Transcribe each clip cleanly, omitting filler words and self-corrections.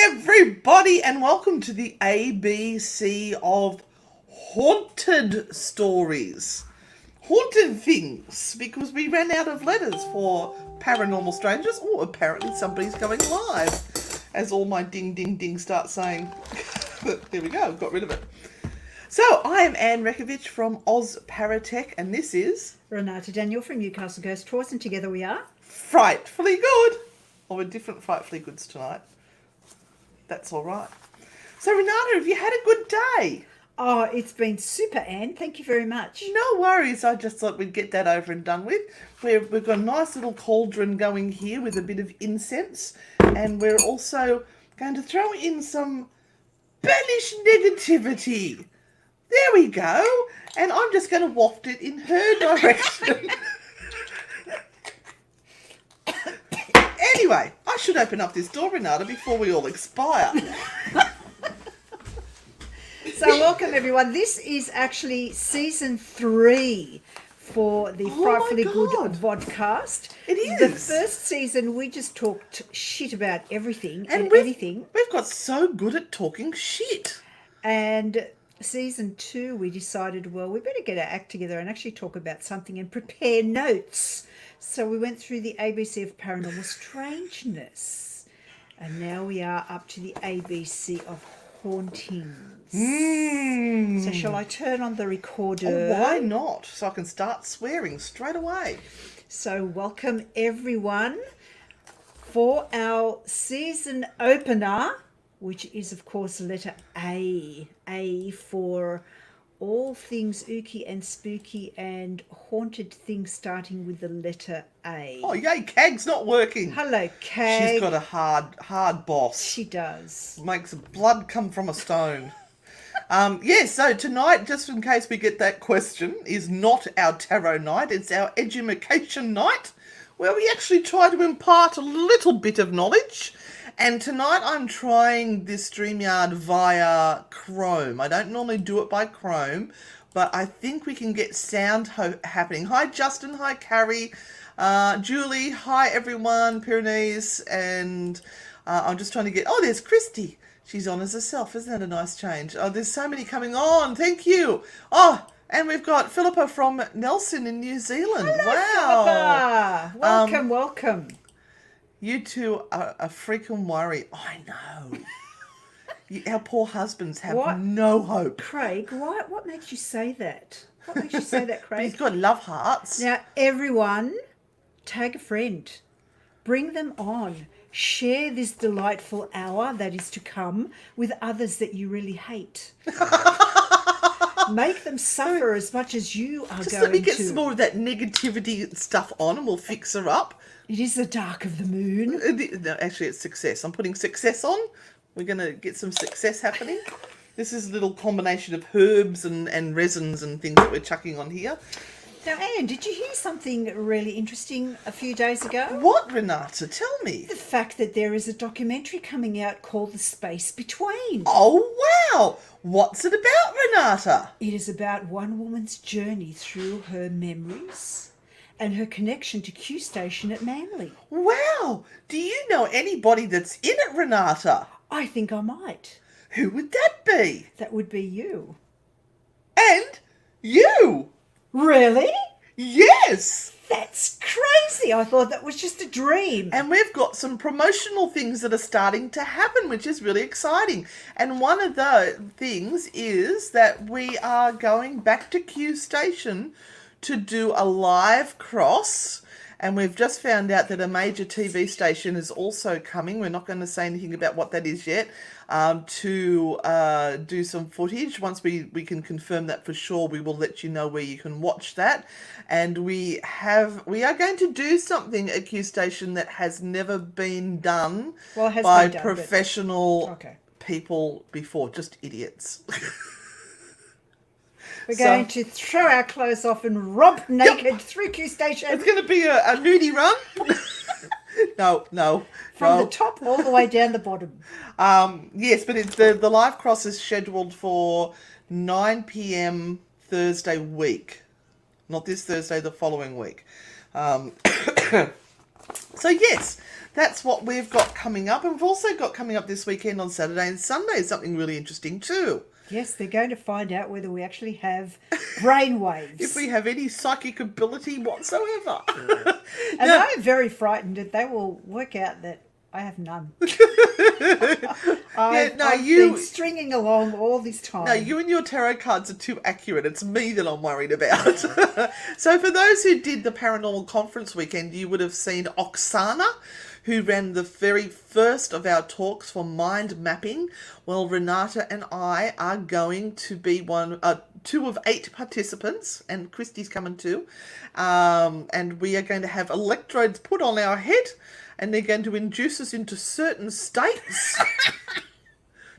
everybody, and welcome to the ABC of haunted stories. Haunted things, because we ran out of letters for paranormal strangers. Oh, apparently somebody's going live, as all my ding ding ding start saying. There we go, I've got rid of it. So, I am Anne Rekovich from Oz Paratech, and this is Renata Daniel from Newcastle Ghost Tours, and together we are Frightfully Good. Oh, we're different Frightfully Goods tonight. That's all right. So, Renata, have you had a good day? Oh, it's been super, Anne. Thank you very much. No worries. I just thought we'd get that over and done with. We've got a nice little cauldron going here with a bit of incense. And we're also going to throw in some banish negativity. There we go. And I'm just going to waft it in her direction. Anyway, I should open up this door, Renata, before we all expire. So welcome, everyone. This is actually season 3 for the Frightfully Good podcast. It is. The first season, we just talked shit about everything and we've, anything. We've got so good at talking shit. And season 2, we decided, well, we better get our act together and actually talk about something and prepare notes. So we went through the ABC of paranormal strangeness. And now we are up to the ABC of hauntings. So shall I turn on the recorder? Oh, why not? So I can start swearing straight away. So welcome everyone for our season opener, which is of course letter A. A for all things ooky and spooky and haunted things starting with the letter A. Oh, yay, Cag's not working. Hello, Kay. She's got a hard boss. She does. Makes blood come from a stone. So tonight, just in case we get that question, is not our tarot night. It's our edumacation night, where we actually try to impart a little bit of knowledge. And tonight I'm trying this StreamYard via Chrome. I don't normally do it by Chrome, but I think we can get sound happening. Hi, Justin. Hi, Carrie. Julie. Hi, everyone. Pyrenees. And I'm just trying to get... Oh, there's Christy. She's on as herself. Isn't that a nice change? Oh, there's so many coming on. Thank you. Oh, and we've got Philippa from Nelson in New Zealand. Hello, Wow. Philippa. Welcome. You two are a freaking worry. I know. Our poor husbands have no hope. Craig, what makes you say that? What makes you say that, Craig? He's got love hearts. Now, everyone, tag a friend. Bring them on. Share this delightful hour that is to come with others that you really hate. Make them suffer as much as you are Just going to. let me get some more of that negativity stuff on and we'll fix her up. It is the dark of the moon. No, actually, it's success. I'm putting success on. We're going to get some success happening. This is a little combination of herbs and resins and things that we're chucking on here. Now, Anne, did you hear something really interesting a few days ago? What, Renata? Tell me. The fact that there is a documentary coming out called The Space Between. Oh, wow. What's it about, Renata? It is about one woman's journey through her memories and her connection to Q Station at Manly. Wow. Do you know anybody that's in it, Renata? I think I might. Who would that be? That would be you. And you. Really? Yes. That's crazy. I thought that was just a dream. And we've got some promotional things that are starting to happen, which is really exciting. And one of the things is that we are going back to Q Station to do a live cross. And we've just found out that a major TV station is also coming. We're not going to say anything about what that is yet, to do some footage. Once we can confirm that for sure, we will let you know where you can watch that. And we are going to do something at Q Station that has never been done by professional people before, just idiots. We're going to throw our clothes off and romp naked through Q Station. It's going to be a nudie run. No. From the top all the way down the bottom. Yes, but it's the live cross is scheduled for 9 p.m. Thursday week. Not this Thursday, the following week. So yes, that's what we've got coming up. And we've also got coming up this weekend on Saturday and Sunday something really interesting too. Yes, they're going to find out whether we actually have brain waves. If we have any psychic ability whatsoever. And I'm very frightened that they will work out that I have none. I've been stringing along all this time. No, you and your tarot cards are too accurate. It's me that I'm worried about. So for those who did the Paranormal Conference weekend, you would have seen Oksana, who ran the very first of our talks for mind mapping. Well, Renata and I are going to be two of 8 participants, and Christy's coming too. And we are going to have electrodes put on our head, and they're going to induce us into certain states.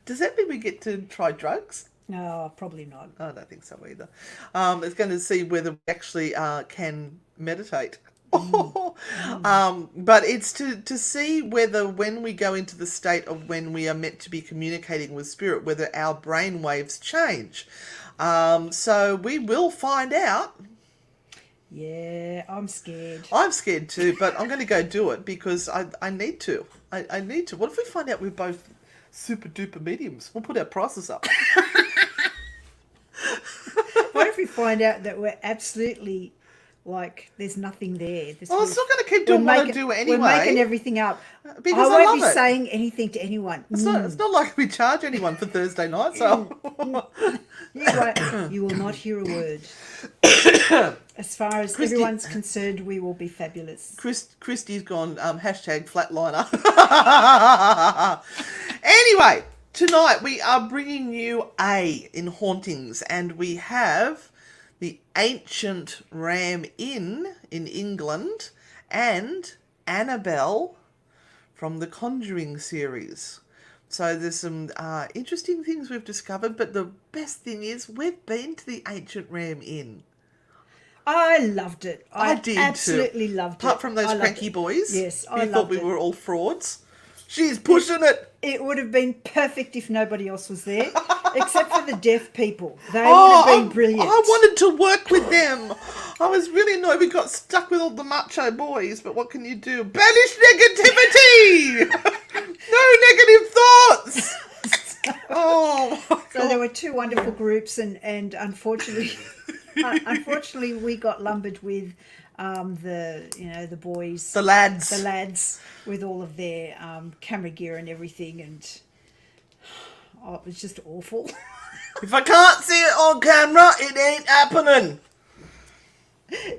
Does that mean we get to try drugs? No, probably not. I don't think so either. It's going to see whether we actually can meditate. But it's to see whether when we go into the state of when we are meant to be communicating with spirit, whether our brain waves change. So we will find out. Yeah, I'm scared. I'm scared too, but I'm going to go do it because I need to. I need to. What if we find out we're both super duper mediums? We'll put our prices up. What if we find out that we're absolutely like there's nothing there? Well, I'm still going to keep doing what I do anyway. We're making everything up. Because I I won't love be it. saying anything to anyone. It's not like we charge anyone for Thursday night, so... You will not hear a word. As far as everyone's concerned, we will be fabulous. Christy's gone hashtag flatliner. Anyway, tonight we are bringing you A in Hauntings, and we have the Ancient Ram Inn in England and Annabelle from the Conjuring series. So there's some interesting things we've discovered, but the best thing is we've been to the Ancient Ram Inn. I loved it. I did absolutely loved it. Apart from those cranky boys. Yes, I thought we were all frauds. She's pushing it. It would have been perfect if nobody else was there, except for the deaf people. They would have been brilliant. I wanted to work with them. I was really annoyed we got stuck with all the macho boys, but what can you do? Banish negativity! No negative thoughts! Oh, my God. So there were 2 wonderful groups, and unfortunately, we got lumbered with the boys, the lads with all of their camera gear and everything, and it was just awful. If I can't see it on camera, it ain't happening.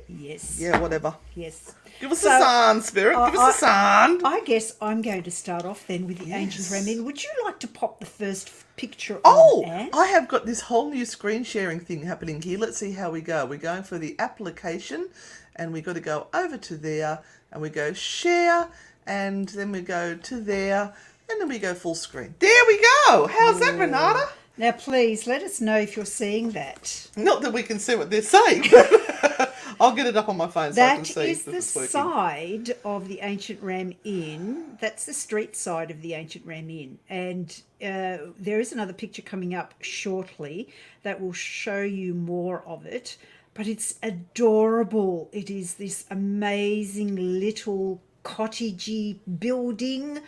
Yes. Yeah, whatever. Yes. Give us a sign, Spirit. Give us a sign. I guess I'm going to start off then with the Ancient Ram Inn. Would you like to pop the first picture on, Anne? I have got this whole new screen sharing thing happening here. Let's see how we go. We're going for the application, and we got to go over to there, and we go share, and then we go to there, and then we go full screen. There we go. How's that, Renata? Now, please let us know if you're seeing that. Not that we can see what they're saying, but I'll get it up on my phone so I can see. That is the side of the Ancient Ram Inn. That's the street side of the Ancient Ram Inn. And there is another picture coming up shortly that will show you more of it. But it's adorable. It is this amazing little cottagey building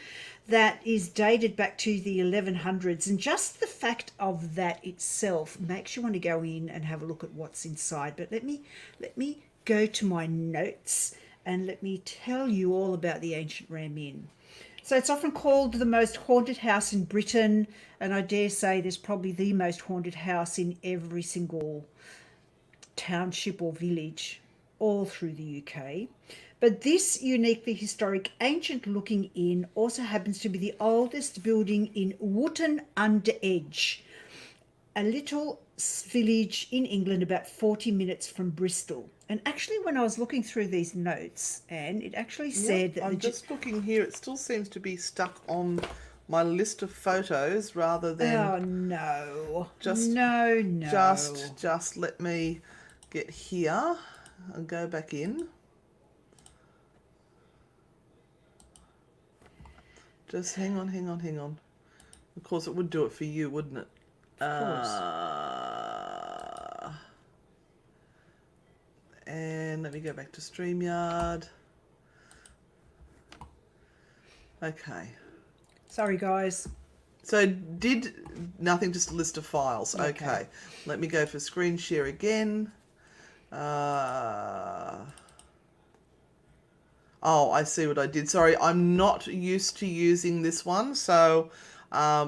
that is dated back to the 1100s, and just the fact of that itself makes you want to go in and have a look at what's inside. But let me go to my notes and let me tell you all about the Ancient Ram Inn. So it's often called the most haunted house in Britain, and I dare say there's probably the most haunted house in every single township or village all through the UK. But this uniquely historic, ancient-looking inn also happens to be the oldest building in Wootton-under-Edge, a little village in England about 40 minutes from Bristol. And actually, when I was looking through these notes, Anne, it actually said that... I'm just looking here. It still seems to be stuck on my list of photos rather than... Oh, no. No. Just let me get here and go back in. Just hang on. Of course, it would do it for you, wouldn't it? Of course. And let me go back to StreamYard. Okay. Sorry, guys. So nothing, just a list of files. Okay. Okay. Let me go for screen share again. Oh, I see what I did. Sorry, I'm not used to using this one, so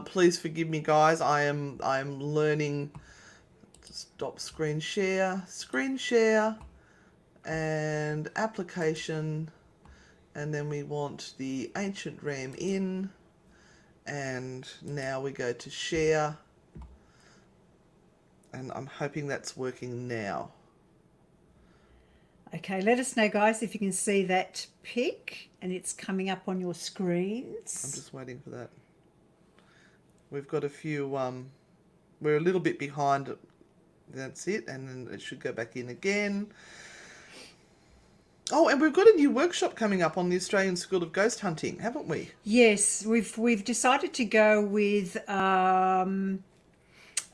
please forgive me, guys. I'm learning. Stop screen share, and application, and then we want the ancient RAM in, and now we go to share, and I'm hoping that's working now. Okay, let us know, guys, if you can see that pic and it's coming up on your screens. I'm just waiting for that. We've got a few, we're a little bit behind. That's it, and then it should go back in again. Oh, and we've got a new workshop coming up on the Australian School of Ghost Hunting, haven't we? Yes, we've decided to go with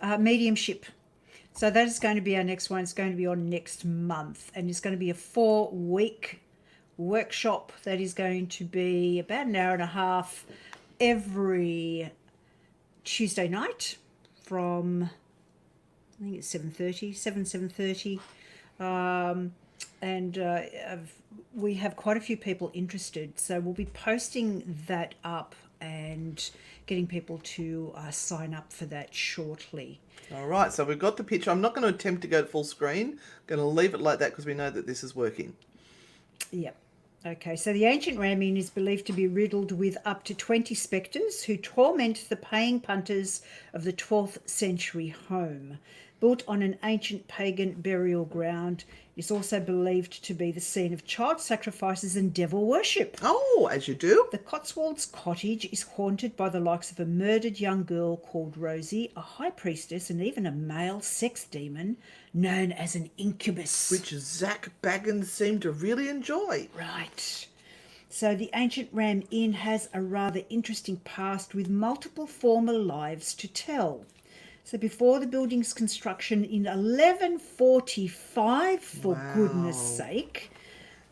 mediumship. So that is going to be our next one. It's going to be on next month, and it's going to be a 4-week workshop that is going to be about an hour and a half every Tuesday night from, I think it's 7:30, and we have quite a few people interested, so we'll be posting that up and getting people to sign up for that shortly. All right, so we've got the picture. I'm not going to attempt to go to full screen. I'm going to leave it like that because we know that this is working. Yep. Okay, so the ancient ram inn is believed to be riddled with up to 20 spectres who torment the paying punters of the 12th century home. Built on an ancient pagan burial ground, it is also believed to be the scene of child sacrifices and devil worship. Oh, as you do. The Cotswolds cottage is haunted by the likes of a murdered young girl called Rosie, a high priestess, and even a male sex demon known as an incubus. Which Zach Baggins seemed to really enjoy. Right. So the ancient Ram Inn has a rather interesting past with multiple former lives to tell. So before the building's construction in 1145, for goodness sake,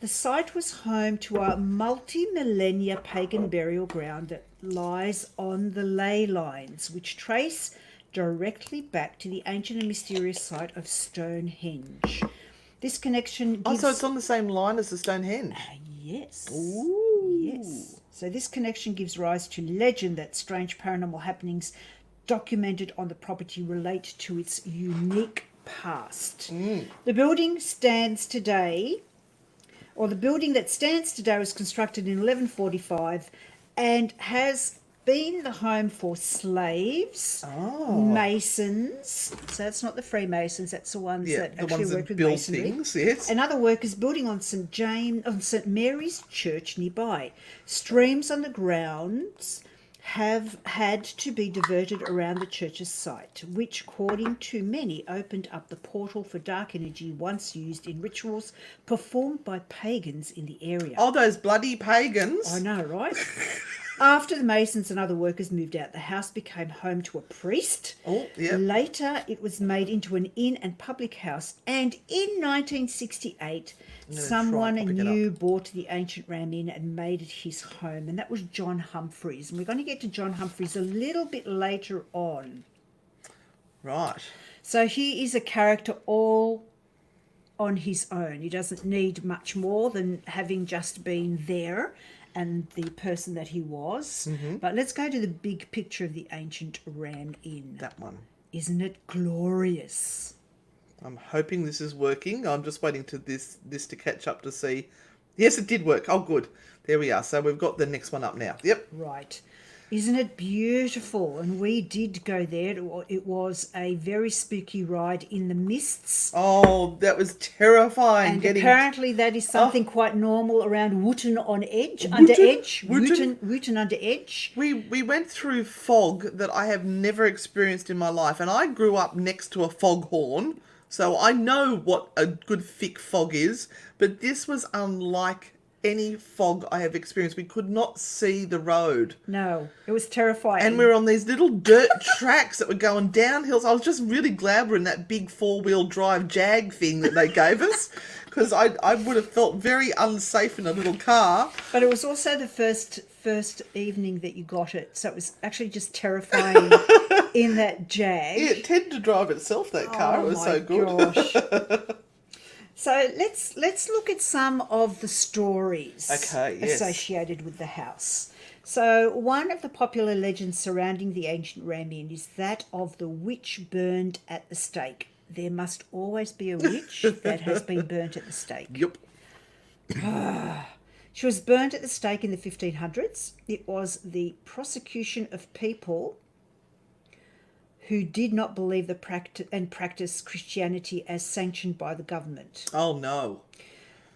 the site was home to a multi-millennia pagan burial ground that lies on the ley lines, which trace directly back to the ancient and mysterious site of Stonehenge. This connection gives... Oh, so it's on the same line as the Stonehenge? Yes. Ooh. Yes. So this connection gives rise to legend that strange paranormal happenings documented on the property relate to its unique past. The building that stands today was constructed in 1145 and has been the home for slaves, masons. So that's not the Freemasons, that's the ones that actually work with masonry. Things, yes. And other workers building on St Mary's Church nearby. Streams on the grounds have had to be diverted around the church's site, which, according to many, opened up the portal for dark energy once used in rituals performed by pagans in the area. Oh, those bloody pagans. I know, right? After the masons and other workers moved out, the house became home to a priest. Oh, yeah. Later, it was made into an inn and public house. And in 1968, someone new bought the ancient Ram Inn and made it his home. And that was John Humphreys. And we're going to get to John Humphreys a little bit later on. Right. So he is a character all on his own. He doesn't need much more than having just been there and the person that he was. But let's go to the big picture of the ancient Ram Inn. That one. Isn't it glorious? I'm hoping this is working. I'm just waiting to this to catch up to see. Yes, it did work. Oh, good. There we are. So we've got the next one up now. Yep. Right. Isn't it beautiful? And we did go there. It was a very spooky ride in the mists. Oh, that was terrifying. And apparently that is something quite normal around Wootton on Edge, under Edge. Wootton under Edge. We went through fog that I have never experienced in my life. And I grew up next to a foghorn, so I know what a good thick fog is. But this was unlike any fog I have experienced. We could not see the road. No, it was terrifying. And we were on these little dirt tracks that were going down hills. I was just really glad we're in that big 4-wheel drive Jag thing that they gave us, because I would have felt very unsafe in a little car. But it was also the first first evening that you got it, so it was actually just terrifying in that Jag. Yeah, it tended to drive itself, that car. It was so good. Gosh. So let's look at some of the stories associated with the house. So one of the popular legends surrounding the ancient Ram Inn is that of the witch burned at the stake. There must always be a witch that has been burnt at the stake. Yep. She was burnt at the stake in the 1500s. It was the prosecution of people who did not believe practice Christianity as sanctioned by the government. Oh, no.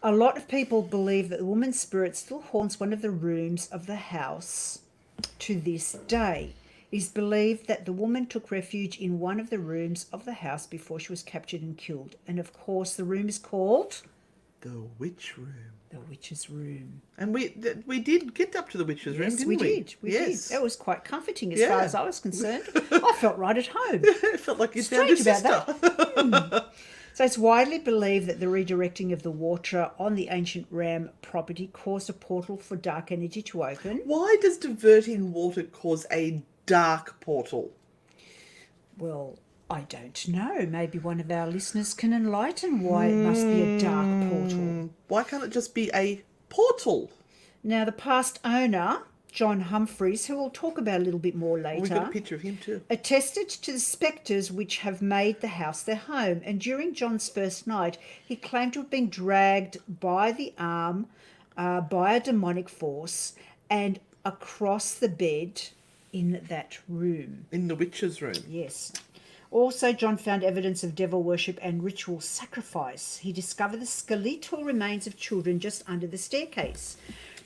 A lot of people believe that the woman's spirit still haunts one of the rooms of the house to this day. It is believed that the woman took refuge in one of the rooms of the house before she was captured and killed. And of course, the room is called The Witch Room. the witch's room. And we did get up to the witch's room, didn't we? We did. That was quite comforting as far as I was concerned. I felt right at home. It felt like you found your sister. So it's widely believed that the redirecting of the water on the ancient Ram property caused a portal for dark energy to open. Why does diverting water cause a dark portal? Well, I don't know. Maybe one of our listeners can enlighten why it must be a dark portal. Why can't it just be a portal? Now, the past owner, John Humphreys, who we'll talk about a little bit more later, We've got a picture of him too. attested to the spectres which have made the house their home. And during John's first night, he claimed to have been dragged by the arm by a demonic force and across the bed in that room. In the witch's room. Yes. Also, John found evidence of devil worship and ritual sacrifice. He discovered the skeletal remains of children just under the staircase.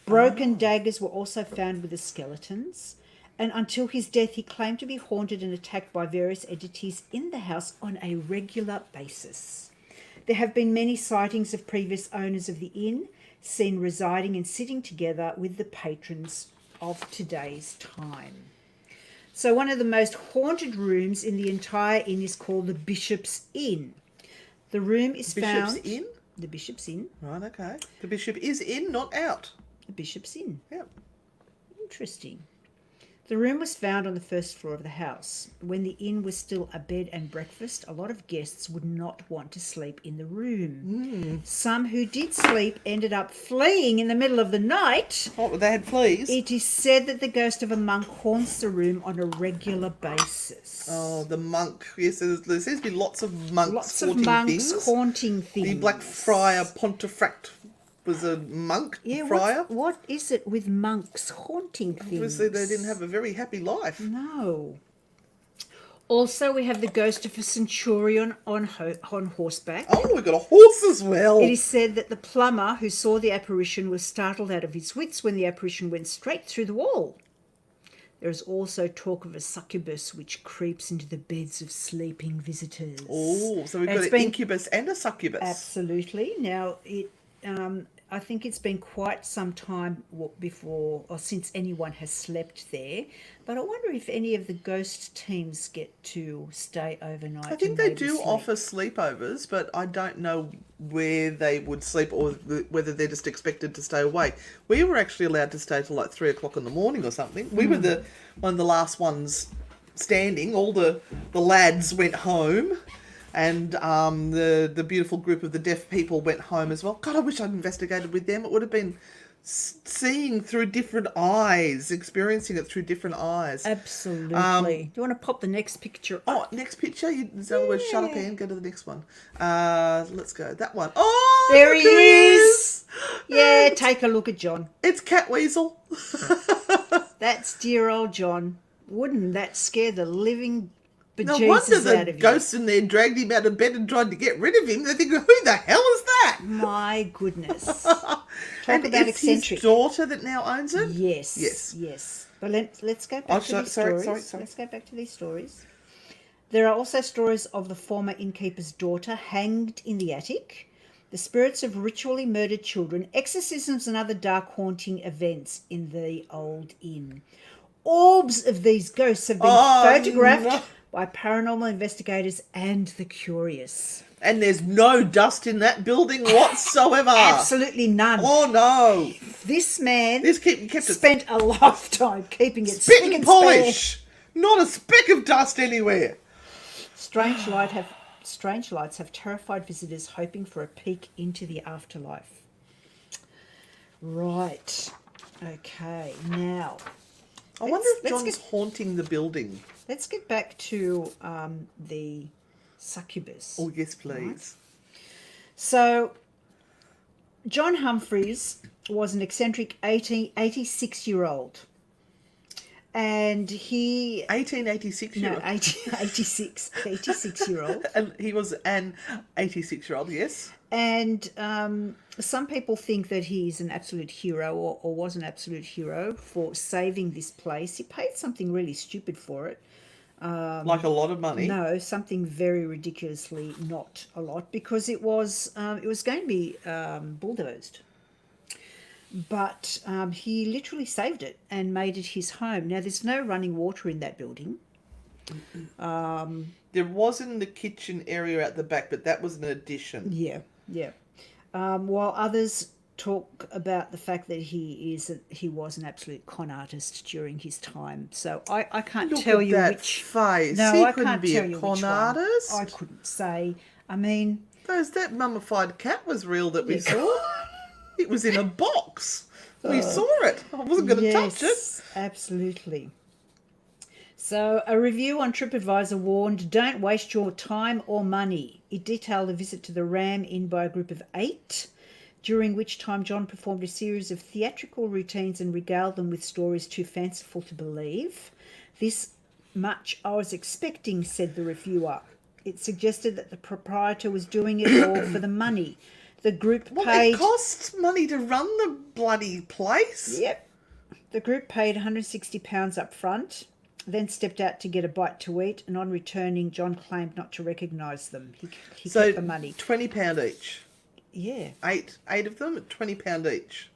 Broken daggers were also found with the skeletons. And until his death, he claimed to be haunted and attacked by various entities in the house on a regular basis. There have been many sightings of previous owners of the inn seen residing and sitting together with the patrons of today's time. So one of the most haunted rooms in the entire inn is called the Bishop's Inn. The room is found... Bishop's Inn? The Bishop's Inn. Right, okay. The bishop is in, not out. The Bishop's Inn. Yep. Interesting. The room was found on the first floor of the house. When the inn was still a bed and breakfast, a lot of guests would not want to sleep in the room. Some who did sleep ended up fleeing in the middle of the night. Oh, they had fleas? It is said that the ghost of a monk haunts the room on a regular basis. Oh, the monk. Yes, there seems to be lots of monks haunting things. The Black Friar Pontefract was a monk friar. What is it with monks haunting things? Obviously, they didn't have a very happy life. No. Also, we have the ghost of a centurion on horseback. Oh, we've got a horse as well. It is said that the plumber who saw the apparition was startled out of his wits when the apparition went straight through the wall. There is also talk of a succubus which creeps into the beds of sleeping visitors. Oh, so we've got an incubus and a succubus. Absolutely. Now, I think it's been quite some time before or since anyone has slept there, but I wonder if any of the ghost teams get to stay overnight. I think they do offer sleepovers, but I don't know where they would sleep or whether they're just expected to stay awake. We were actually allowed to stay till like 3 o'clock in the morning or something. We were one of the last ones standing. All the lads went home. And the beautiful group of the deaf people went home as well. God, I wish I'd investigated with them. It would have been seeing through different eyes, experiencing it through different eyes. Absolutely. Do you want to pop the next picture up? Oh, next picture? In other words, shut up and go to the next one. Let's go. That one. Oh, there he is. Yeah, take a look at John. It's Cat Weasel. That's dear old John. Wouldn't that scare the living no wonder the ghosts in there dragged him out of bed and tried to get rid of him. They think, who the hell is that? My goodness. And about it's eccentric. His daughter that now owns it? Yes. But let's go back to these stories. Sorry. Let's go back to these stories. There are also stories of the former innkeeper's daughter hanged in the attic, the spirits of ritually murdered children, exorcisms and other dark haunting events in the old inn. Orbs of these ghosts have been photographed by paranormal investigators and the curious. And there's no dust in that building whatsoever. Absolutely none. Oh, no. This man Kept it spent a lifetime keeping it spit spick and and polish. Not a speck of dust anywhere. Strange lights have terrified visitors hoping for a peek into the afterlife. Right. Okay. Now, I wonder if John's haunting the building. let's get back to the succubus. Oh, yes, please. So, John Humphreys was an eccentric 86-year-old. And he... 1886 year No, old. 86-year-old. And he was an 86-year-old, yes. And some people think that he's an absolute hero or was an absolute hero for saving this place. He paid something really stupid for it. Like a lot of money. No, something very ridiculously not a lot, because it was going to be bulldozed. But he literally saved it and made it his home. Now, there's no running water in that building. There was in the kitchen area at the back, but that was an addition. Yeah. While others talk about the fact that he was an absolute con artist during his time. So I can't Look tell at you that which. face. No, He I couldn't can't be tell a you con which one. artist. I couldn't say. I mean, That mummified cat was real that we saw. It was in a box. We saw it. I wasn't going to touch it. Yes, absolutely. So a review on TripAdvisor warned, don't waste your time or money. It detailed a visit to the Ram Inn by a group of 8, during which time John performed a series of theatrical routines and regaled them with stories too fanciful to believe. This much I was expecting, said the reviewer. It suggested that the proprietor was doing it all for the money. The group paid... It costs money to run the bloody place. Yep. The group paid £160 up front, then stepped out to get a bite to eat, and on returning, John claimed not to recognise them. He kept the money. £20 each. Yeah. Eight of them at £20 each.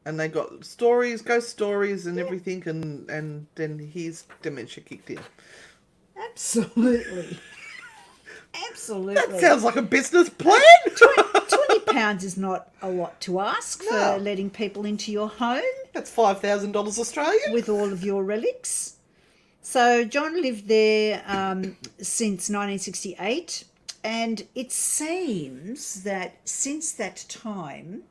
And they got ghost stories and everything, and then his dementia kicked in. Absolutely. Absolutely. That sounds like a business plan. £20 is not a lot to ask for letting people into your home. That's $5,000 Australian. With all of your relics. So John lived there since 1968, and it seems that since that time,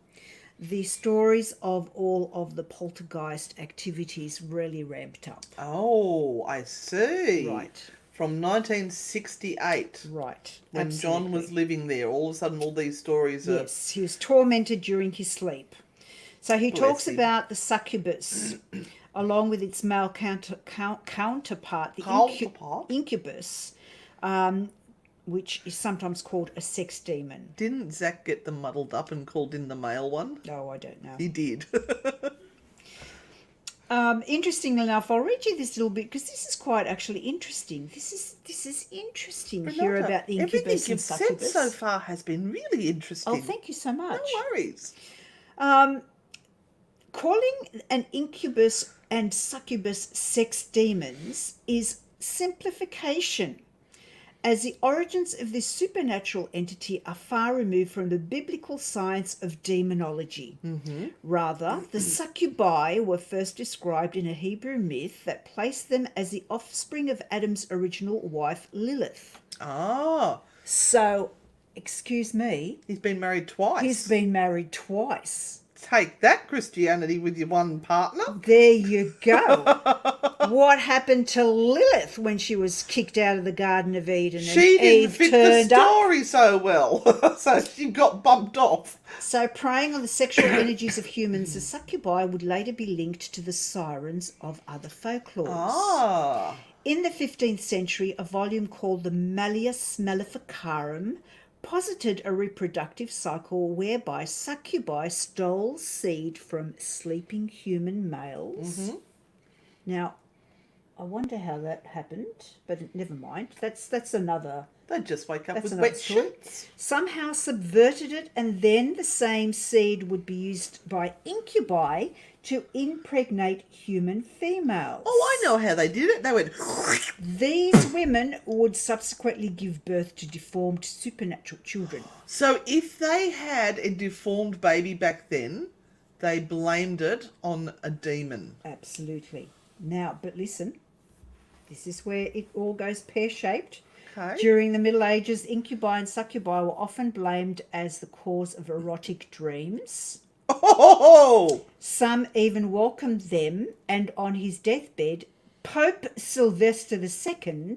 the stories of all of the poltergeist activities really ramped up. Oh, I see. Right. From 1968. Right. When Absolutely. John was living there, all of a sudden all these stories are... Yes, he was tormented during his sleep. So he talks him. about the succubus, along with its male counterpart, the incubus, which is sometimes called a sex demon. Didn't Zach get them muddled up and called in the male one? Oh, I don't know. He did. Interestingly enough, I'll read you this little bit because this is quite actually interesting. This is interesting to hear about the incubus everything and you've said succubus. so far has been really interesting. Oh, thank you so much. No worries. Calling an incubus and succubus sex demons is simplification, as the origins of this supernatural entity are far removed from the biblical science of demonology. Rather, the succubi were first described in a Hebrew myth that placed them as the offspring of Adam's original wife, Lilith. Ah. So, excuse me. He's been married twice. He's been married twice. Take that, Christianity, with your one partner. There you go. What happened to Lilith when she was kicked out of the Garden of Eden? She and didn't Eve fit the turned up? story so well, so she got bumped off. So, preying on the sexual energies of humans, the succubi would later be linked to the sirens of other folklores. Ah. In the 15th century, a volume called the Malleus Maleficarum posited a reproductive cycle whereby succubi stole seed from sleeping human males. Now, I wonder how that happened, but never mind. That's another. They'd just wake up That's with another wet story. sheets. Somehow subverted it, and then the same seed would be used by incubi to impregnate human females. Oh, I know how they did it. They went... These women would subsequently give birth to deformed supernatural children. So if they had a deformed baby back then, they blamed it on a demon. Absolutely. Now, but listen, this is where it all goes pear-shaped. Okay. During the Middle Ages, incubi and succubi were often blamed as the cause of erotic dreams. Oh! Some even welcomed them, and on his deathbed, Pope Sylvester II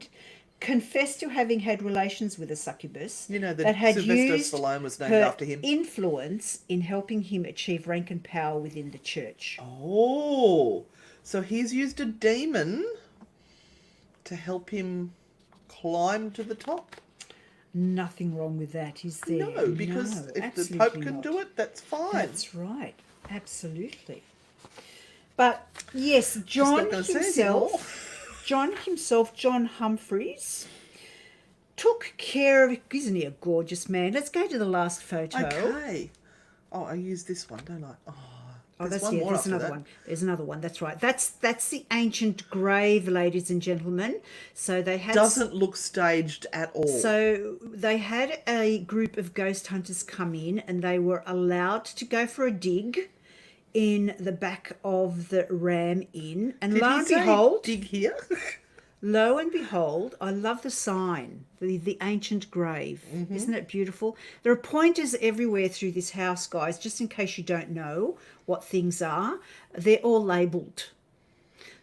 confessed to having had relations with a succubus You know, that had Sylvester used Stallone was named her after him. influence in helping him achieve rank and power within the church. Oh, so he's used a demon to help him climb to the top. Nothing wrong with that, is there? No, because No, if the absolutely Pope can not. do it, that's fine. That's right. Absolutely. But yes, not John gonna say anymore. John Humphreys, took care of. Isn't he a gorgeous man? Let's go to the last photo. Okay. Oh, I use this one, don't I? Oh, there's that's one more there's after another that. one. There's another one. That's right. That's the ancient grave, ladies and gentlemen. So they had Doesn't look staged at all. So they had a group of ghost hunters come in, and they were allowed to go for a dig in the back of the Ram Inn. And Did lo he and say behold, dig here? I love the sign, the ancient grave. Mm-hmm. Isn't it beautiful? There are pointers everywhere through this house, guys, just in case you don't know what things are. They're all labelled.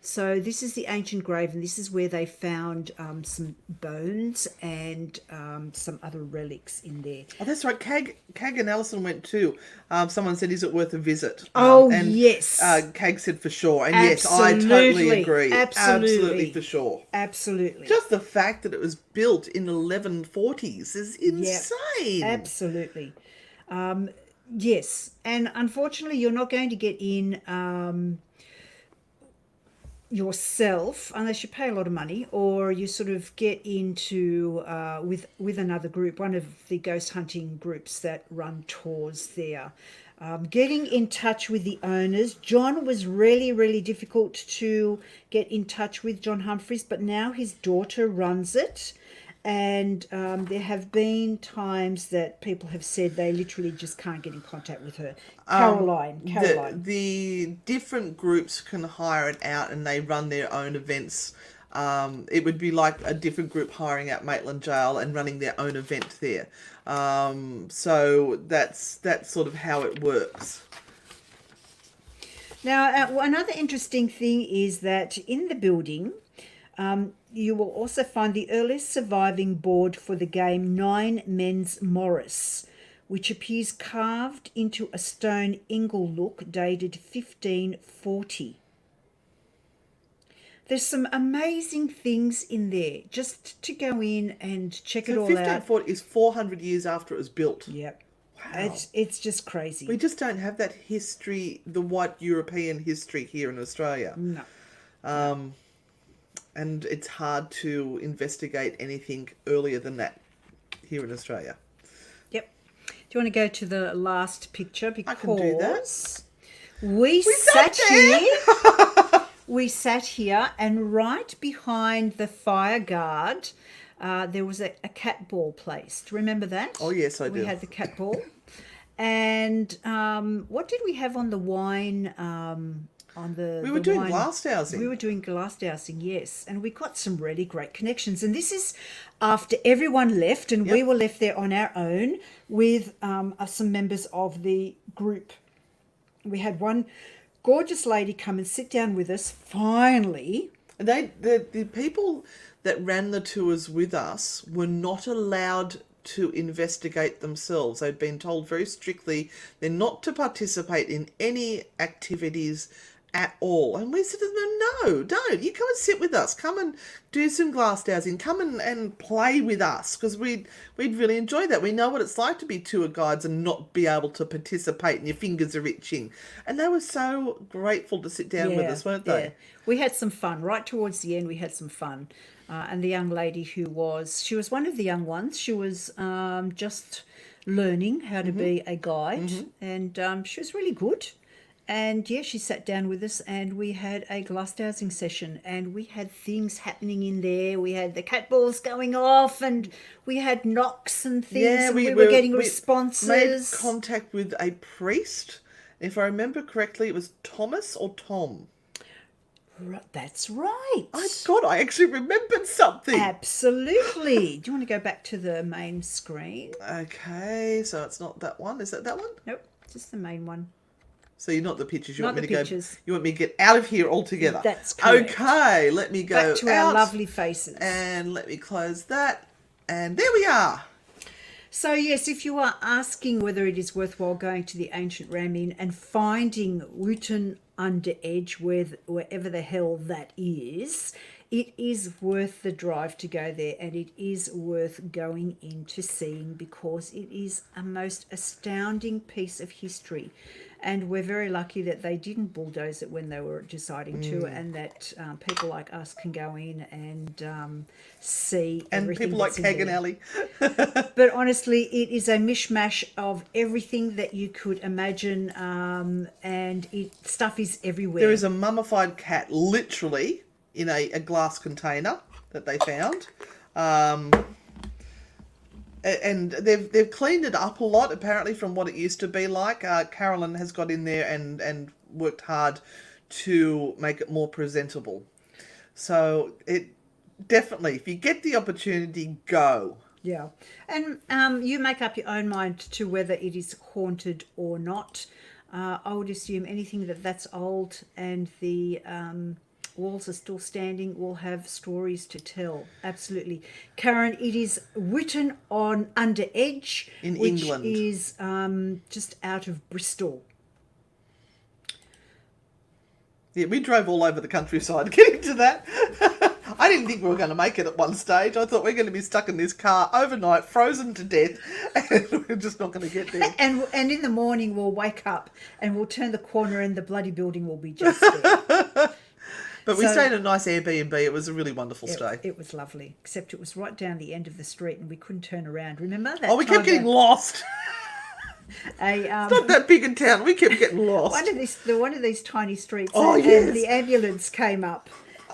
So this is the ancient grave, and this is where they found some bones and some other relics in there. Oh, that's right. Cag and Alison went too. Someone said, "Is it worth a visit?" And yes. Cag said for sure, and yes, I totally agree. Absolutely for sure. Absolutely. Just the fact that it was built in 1140s is insane. Absolutely. Yes, and unfortunately, you're not going to get in yourself unless you pay a lot of money, or you sort of get into with another group, one of the ghost hunting groups that run tours there. Getting in touch with the owners. John was really difficult to get in touch with, John Humphreys, but now his daughter runs it. And there have been times that people have said they literally just can't get in contact with her. Caroline. The different groups can hire it out, and they run their own events. It would be like a different group hiring out Maitland Jail and running their own event there. So that's sort of how it works. Now, another interesting thing is that in the building, you will also find the earliest surviving board for the game Nine Men's Morris, which appears carved into a stone ingle look dated 1540. There's some amazing things in there. Just to go in and check it all out. 1540 is 400 years after it was built. Yep. Wow. It's just crazy. We just don't have that history, the white European history here in Australia. No. And it's hard to investigate anything earlier than that here in Australia. Yep. Do you want to go to the last picture? Because I can do that. We sat here. We sat here, and right behind the fire guard, there was a cat ball placed. Remember that? Oh, yes, I do. We had the cat ball. And what did we have on the wine? We were doing glass dowsing. We were doing glass dowsing, yes. And we got some really great connections. And this is after everyone left, and we were left there on our own with some members of the group. We had one gorgeous lady come and sit down with us, finally. The people that ran the tours with us were not allowed to investigate themselves. They'd been told very strictly they're not to participate in any activities at all. And we said to them, no, don't. You come and sit with us. Come and do some glass dowsing. Come and play with us, because we'd really enjoy that. We know what it's like to be tour guides and not be able to participate and your fingers are itching. And they were so grateful to sit down with us, weren't they? Yeah. We had some fun. Right towards the end, we had some fun. And the young lady she was one of the young ones. She was just learning how to be a guide, and she was really good. And yeah, she sat down with us and we had a glass dowsing session, and we had things happening in there. We had the cat balls going off and we had knocks and things. Yeah, and we were getting we responses. made contact with a priest. If I remember correctly, it was Thomas or Tom. That's right. God, I actually remembered something. Absolutely. Do you want to go back to the main screen? Okay, so it's not that one. Is it that one? Nope, just the main one. So you're not the pictures. You Not want me the to pictures. go? You want me to get out of here altogether? That's correct. Okay, let me go Back to out our lovely faces. and let me close that. And there we are. So yes, if you are asking whether it is worthwhile going to the ancient Ram Inn and finding Wootton Under Edge, wherever the hell that is, it is worth the drive to go there, and it is worth going into seeing, because it is a most astounding piece of history. And we're very lucky that they didn't bulldoze it when they were deciding to, and that people like us can go in and see And everything people like that's in Kagan there. Alley. But honestly, it is a mishmash of everything that you could imagine, and stuff is everywhere. There is a mummified cat literally in a glass container that they found. And they've cleaned it up a lot, apparently, from what it used to be like. Carolyn has got in there and worked hard to make it more presentable. So it definitely, if you get the opportunity, go. Yeah. And you make up your own mind to whether it is haunted or not. I would assume anything that's old and the walls are still standing will have stories to tell. Absolutely. Karen, it is Wootton Under Edge, In which England. is just out of Bristol. Yeah, we drove all over the countryside getting to that. I didn't think we were going to make it at one stage. I thought we're going to be stuck in this car overnight, frozen to death, and we're just not going to get there. And in the morning we'll wake up and we'll turn the corner and the bloody building will be just there. But we stayed in a nice Airbnb. It was a really wonderful stay. It was lovely, except it was right down the end of the street and we couldn't turn around. Remember that? Oh, we kept getting lost. It's not that big in town. We kept getting lost. One of these tiny streets. Oh, and yes. the ambulance came up.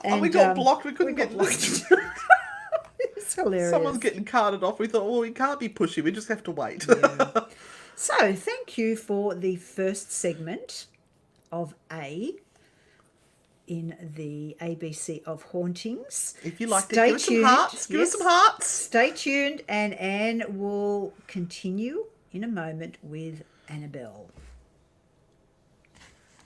And we got blocked. We couldn't get blocked. It's hilarious. Someone's getting carted off. We thought, well, we can't be pushy. We just have to wait. Yeah. So, thank you for the first segment of A in the ABC of Hauntings. If you like to give us some hearts, give us some hearts. Stay tuned, and Anne will continue in a moment with Annabelle.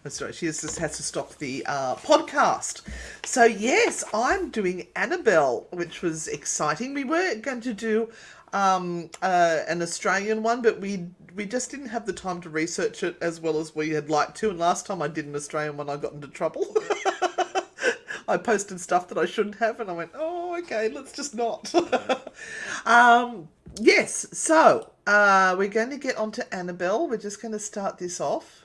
That's right. She just has to stop the podcast. So, yes, I'm doing Annabelle, which was exciting. We were going to do an Australian one, but we just didn't have the time to research it as well as we had liked to. And last time I did an Australian one, I got into trouble. I posted stuff that I shouldn't have, and I went, oh, okay, let's just not. Yes, so we're going to get on to Annabelle. We're just going to start this off.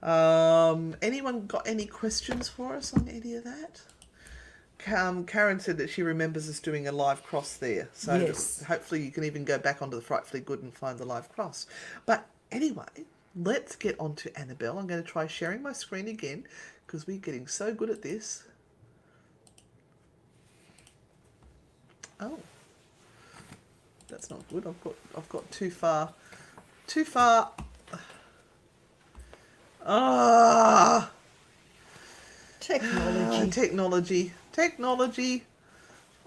Anyone got any questions for us on any of that? Karen said that she remembers us doing a live cross there. So yes. Hopefully you can even go back onto the Frightfully Good and find the live cross. But anyway, let's get on to Annabelle. I'm going to try sharing my screen again because we're getting so good at this. Oh, that's not good. I've got too far. Technology.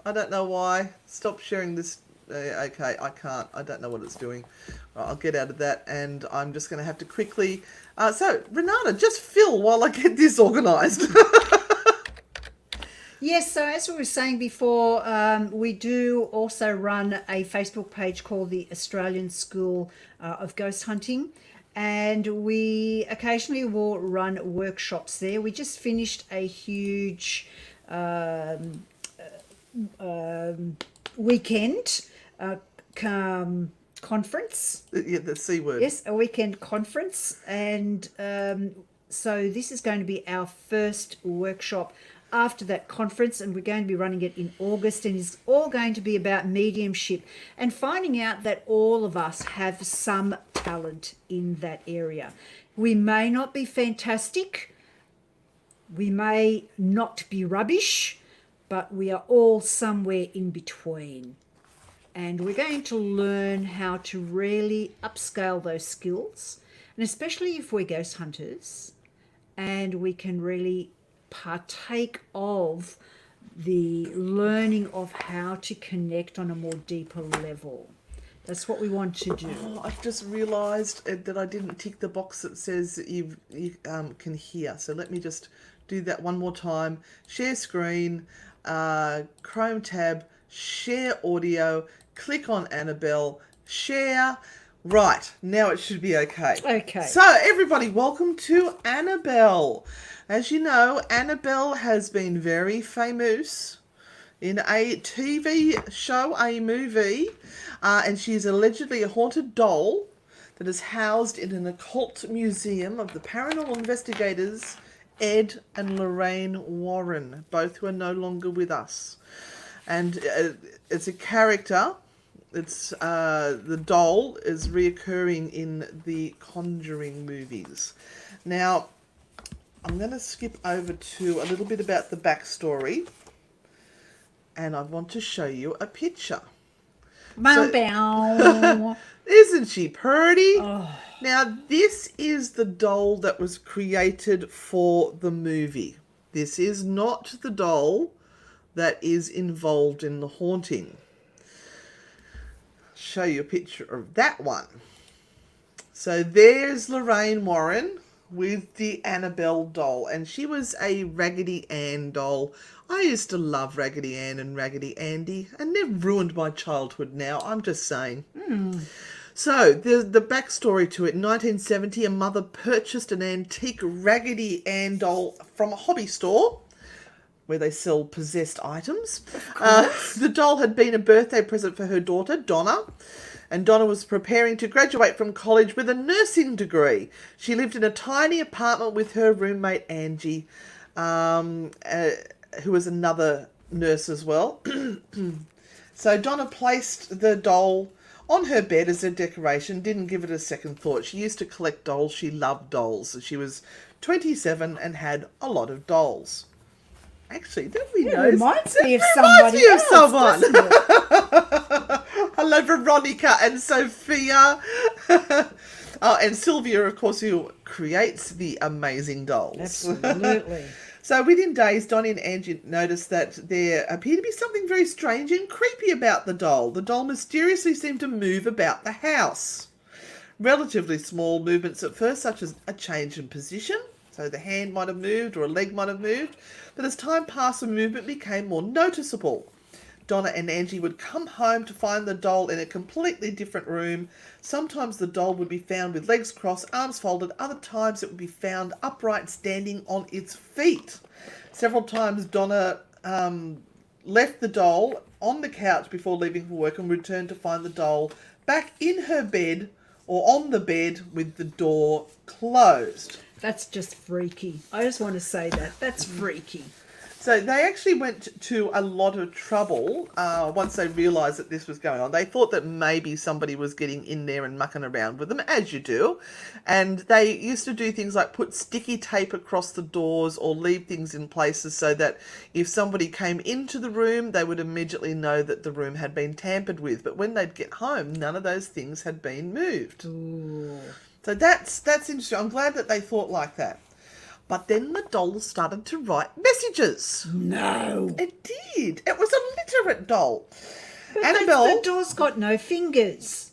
I don't know why. Stop sharing this. Okay, I can't. I don't know what it's doing. Right, I'll get out of that, and I'm just going to have to quickly... so, Renata, just fill while I get this organised. Yes, so as we were saying before, we do also run a Facebook page called the Australian School of Ghost Hunting. and we occasionally will run workshops there. We just finished a huge weekend conference. Yeah, the C word. Yes, a weekend conference, and so this is going to be our first workshop after that conference, and we're going to be running it in August, and it's all going to be about mediumship and finding out that all of us have some talent in that area. We may not be fantastic, we may not be rubbish, but we are all somewhere in between. And we're going to learn how to really upscale those skills, and especially if we're ghost hunters, and we can really partake of the learning of how to connect on a more deeper level. That's what we want to do. Oh, I've just realised that I didn't tick the box that says that you can hear. So let me just do that one more time. Share screen, Chrome tab, share audio, click on Annabelle, share. Right, now it should be okay. Okay. So everybody, welcome to Annabelle. As you know, Annabelle has been very famous in a TV show, a movie, and she is allegedly a haunted doll that is housed in an occult museum of the paranormal investigators Ed and Lorraine Warren, both who are no longer with us. And it's a character. It's the doll is reoccurring in the Conjuring movies. Now, I'm going to skip over to a little bit about the backstory, and I want to show you a picture. Bow. Isn't she pretty? Oh. Now, this is the doll that was created for the movie. This is not the doll that is involved in the haunting. Show you a picture of that one. So there's Lorraine Warren with the Annabelle doll, and she was a Raggedy Ann doll. I used to love Raggedy Ann and Raggedy Andy, and they've ruined my childhood now, I'm just saying. So the backstory to it: in 1970, a mother purchased an antique Raggedy Ann doll from a hobby store where they sell possessed items. The doll had been a birthday present for her daughter, Donna, and Donna was preparing to graduate from college with a nursing degree. She lived in a tiny apartment with her roommate, Angie, who was another nurse as well. So Donna placed the doll on her bed as a decoration, didn't give it a second thought. She used to collect dolls. She loved dolls. She was 27 and had a lot of dolls. Actually, don't we know? It reminds me of somebody else, someone. doesn't it? Hello, Veronica and Sophia. And Sylvia, of course, who creates the amazing dolls. Absolutely. So within days, Donnie and Angie noticed that there appeared to be something very strange and creepy about the doll. The doll mysteriously seemed to move about the house. Relatively small movements at first, such as a change in position. So the hand might have moved or a leg might have moved. But as time passed, the movement became more noticeable. Donna and Angie would come home to find the doll in a completely different room. Sometimes the doll would be found with legs crossed, arms folded. Other times it would be found upright, standing on its feet. Several times Donna left the doll on the couch before leaving for work and returned to find the doll back in her bed or on the bed with the door closed. That's just freaky. I just want to say that. That's freaky. So they actually went to a lot of trouble once they realised that this was going on. They thought that maybe somebody was getting in there and mucking around with them, as you do. And they used to do things like put sticky tape across the doors or leave things in places so that if somebody came into the room, they would immediately know that the room had been tampered with. But when they'd get home, none of those things had been moved. Ooh. So that's interesting. I'm glad that they thought like that. But then the doll started to write messages. No. It did. It was a literate doll. But Annabelle. the doll's got no fingers.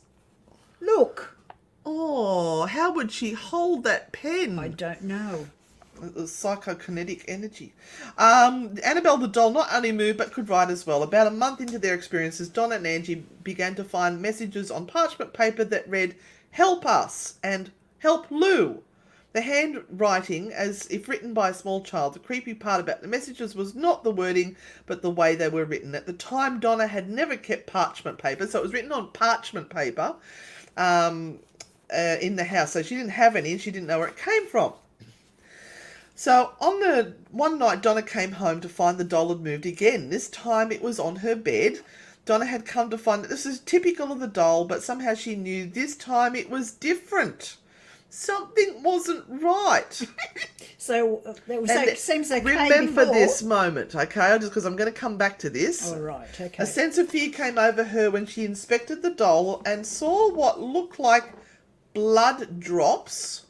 Look. Oh, how would she hold that pen? I don't know. The psychokinetic energy. Annabelle the doll not only moved but could write as well. About a month into their experiences, Donna and Angie began to find messages on parchment paper that read, "Help us," and "Help Lou." The handwriting, as if written by a small child. The creepy part about the messages was not the wording, but the way they were written. At the time, Donna had never kept parchment paper, so it was written on parchment paper in the house. So she didn't have any, and she didn't know where it came from. So one night, Donna came home to find the doll had moved again. This time it was on her bed. Donna had come to find that this is typical of the doll, but somehow she knew this time it was different. Something wasn't right. So it seems okay remember before. this moment, okay? Just because I'm going to come back to this. All right, okay. A sense of fear came over her when she inspected the doll and saw what looked like blood drops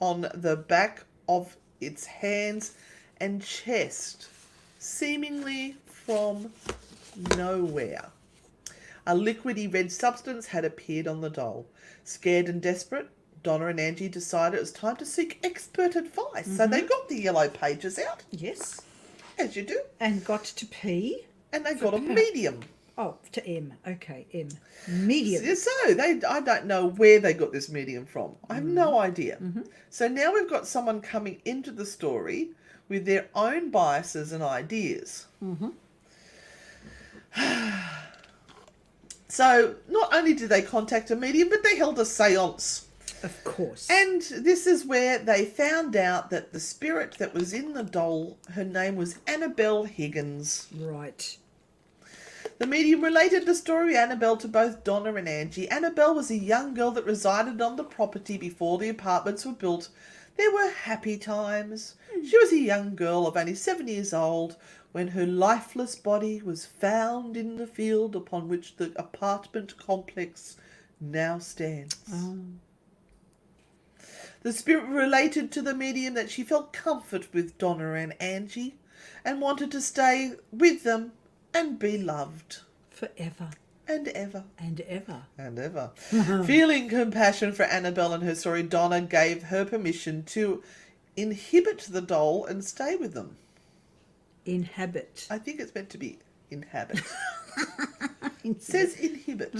on the back of its hands and chest, seemingly from nowhere. A liquidy red substance had appeared on the doll. Scared and desperate, Donna and Angie decided it was time to seek expert advice. So they got the yellow pages out. Yes. As you do. And got to P. And they got a medium. Oh, to M. Okay, M. Medium. So I don't know where they got this medium from. I have no idea. So now we've got someone coming into the story with their own biases and ideas. So not only did they contact a medium, but they held a seance. Of course. And this is where they found out that the spirit that was in the doll, her name was Annabelle Higgins. Right. The medium related the story of Annabelle to both Donna and Angie. Annabelle was a young girl that resided on the property before the apartments were built. There were happy times. She was a young girl of only 7 years old when her lifeless body was found in the field upon which the apartment complex now stands. The spirit related to the medium that she felt comfort with Donna and Angie and wanted to stay with them and be loved. Forever. And ever. And ever. And ever. Feeling compassion for Annabelle and her story, Donna gave her permission to inhibit the doll and stay with them. Inhabit. I think it's meant to be inhabit. It says inhibit.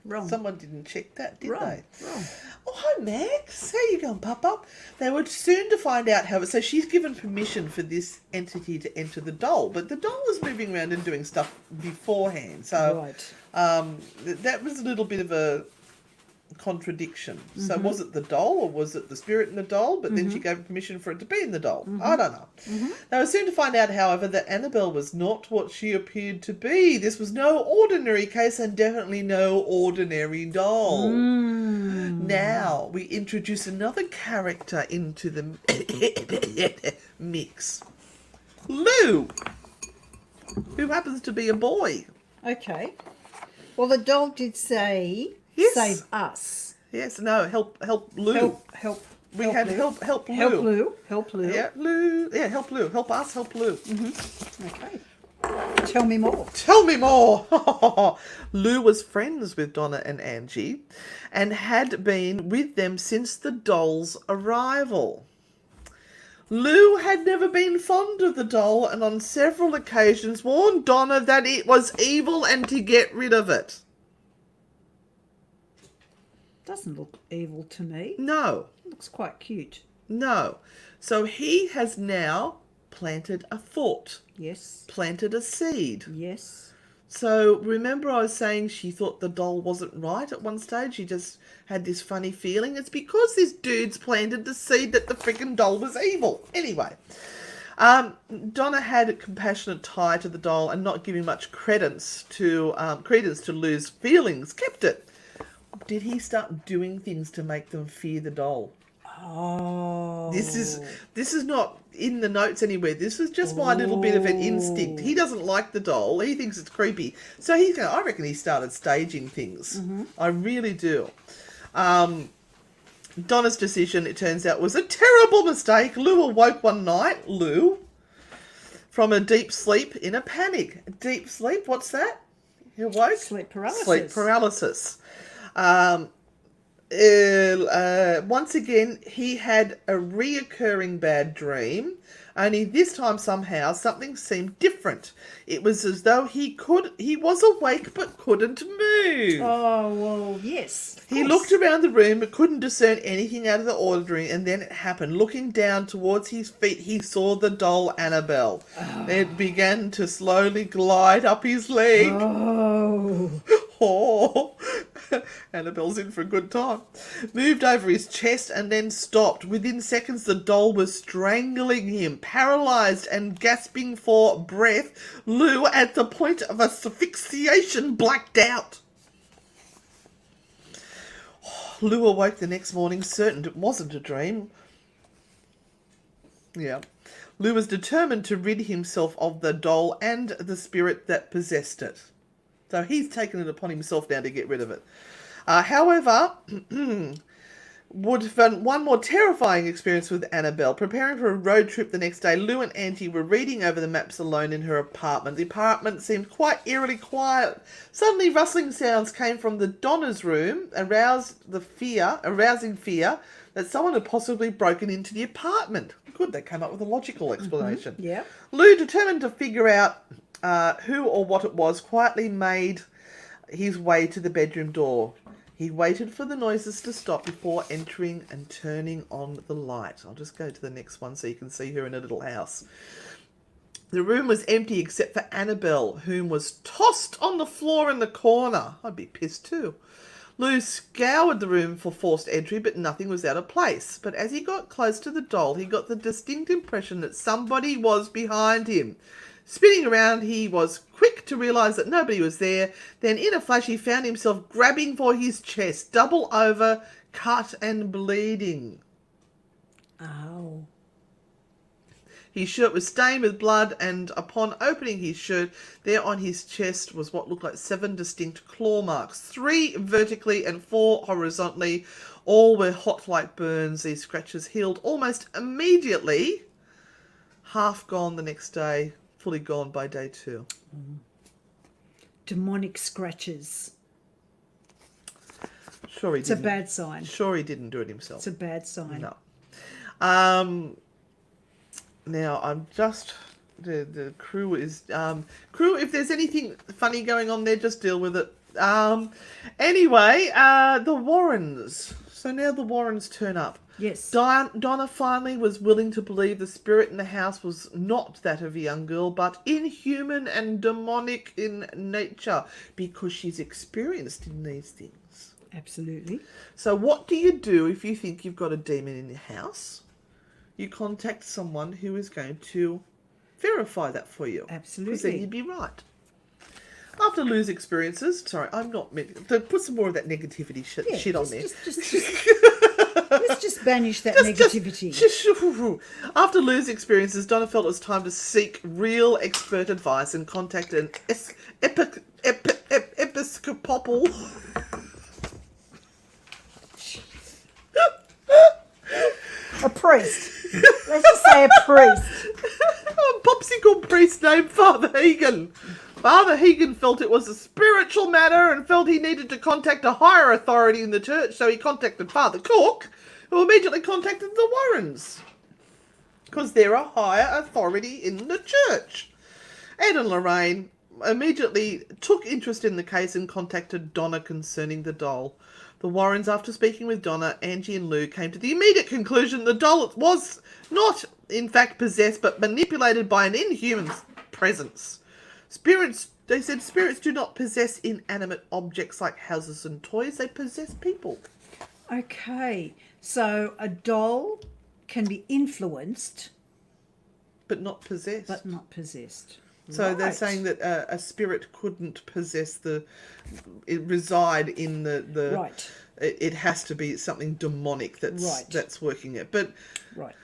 Wrong. Someone didn't check that, did Wrong. they? Wrong. Oh, hi, Max. How you going, Papa? They were soon to find out how... So she's given permission for this entity to enter the doll, but the doll was moving around and doing stuff beforehand. So that was a little bit of a contradiction. So was it the doll or was it the spirit in the doll? But then she gave permission for it to be in the doll. I don't know. They were soon to find out, however, that Annabelle was not what she appeared to be. This was no ordinary case and definitely no ordinary doll. Now we introduce another character into the mix. Lou, who happens to be a boy. Okay. Well, the doll did say, Yes. save us. Yes, no, help Lou. Help We had Lou. help Lou. Help Lou. Help Lou. Yeah, Lou. Yeah, help Lou. Help us, help Lou. Okay. Tell me more. Tell me more. Lou was friends with Donna and Angie and had been with them since the doll's arrival. Lou had never been fond of the doll and on several occasions warned Donna that it was evil and to get rid of it. Doesn't look evil to me. No. Looks quite cute. No. So he has now planted a thought, Yes. planted a seed. Yes. So remember I was saying she thought the doll wasn't right at one stage? She just had this funny feeling. It's because this dude's planted the seed that the freaking doll was evil. Anyway, Donna had a compassionate tie to the doll and not giving much credence to Lou's feelings, kept it. Did he start doing things to make them fear the doll? Oh. This is not in the notes anywhere. This is just my little bit of an instinct. He doesn't like the doll. He thinks it's creepy. So I reckon he started staging things. I really do. Donna's decision, it turns out, was a terrible mistake. Lou awoke one night, from a deep sleep in a panic. Deep sleep? What's that? He awoke? Sleep paralysis. Sleep paralysis. Once again, he had a reoccurring bad dream Only this time somehow something seemed different. It was as though he was awake but couldn't move. Oh, well, yes. He looked around the room but couldn't discern anything out of the ordinary, and then it happened. Looking down towards his feet, he saw the doll Annabelle. It began to slowly glide up his leg. Oh. Oh, Annabelle's in for a good time. Moved over his chest and then stopped. Within seconds, the doll was strangling him. Paralysed and gasping for breath, Lou, at the point of asphyxiation, blacked out. Lou awoke the next morning, certain it wasn't a dream. Yeah. Lou was determined to rid himself of the doll and the spirit that possessed it. So he's taken it upon himself now to get rid of it. However, would have one more terrifying experience with Annabelle. Preparing for a road trip the next day, Lou and Auntie were reading over the maps alone in her apartment. The apartment seemed quite eerily quiet. Suddenly, rustling sounds came from the Donna's room, arousing fear that someone had possibly broken into the apartment. Good, they came up with a logical explanation. Mm-hmm. Yeah. Lou, determined to figure out who or what it was, quietly made his way to the bedroom door. He waited for the noises to stop before entering and turning on the light. I'll just go to the next one so you can see her in a little house. The room was empty except for Annabelle, whom was tossed on the floor in the corner. I'd be pissed too. Lou scoured the room for forced entry, but nothing was out of place. But as he got close to the doll, he got the distinct impression that somebody was behind him. Spinning around, he was quick to realise that nobody was there. Then, in a flash, he found himself grabbing for his chest, double over, cut and bleeding. Oh. His shirt was stained with blood, and upon opening his shirt, there on his chest was what looked like 7 distinct claw marks, 3 vertically and 4 horizontally. All were hot like burns. These scratches healed almost immediately. Half gone the next day, fully gone by day 2. Demonic scratches. Sure he It's didn't. a bad sign. Sure he didn't do it himself. It's a bad sign. No. Now I'm just the crew is crew. If there's anything funny going on there, just deal with it. Anyway, the Warrens. So now the Warrens turn up. Yes. Donna finally was willing to believe the spirit in the house was not that of a young girl, but inhuman and demonic in nature, because she's experienced in these things. Absolutely. So what do you do if you think you've got a demon in your house? You contact someone who is going to verify that for you. Absolutely. Because then you'd be right. After Lou's experiences, sorry, I'm not meant to put some more of that negativity shit on there. Let's just banish that negativity. After Lou's experiences, Donna felt it was time to seek real expert advice and contact an episcopal a priest. Let's just say a priest. A popsicle priest named Father Hegan. Father Hegan felt it was a spiritual matter and felt he needed to contact a higher authority in the church, so he contacted Father Cook, who immediately contacted the Warrens, because they're a higher authority in the church. Ed and Lorraine immediately took interest in the case and contacted Donna concerning the doll. The Warrens, after speaking with Donna, Angie and Lou, came to the immediate conclusion the doll was not, in fact, possessed, but manipulated by an inhuman presence. They said spirits do not possess inanimate objects like houses and toys. They possess people. Okay, so a doll can be influenced, but not possessed. So they're saying that a spirit couldn't possess reside in the right. It has to be something demonic that's working it. But right,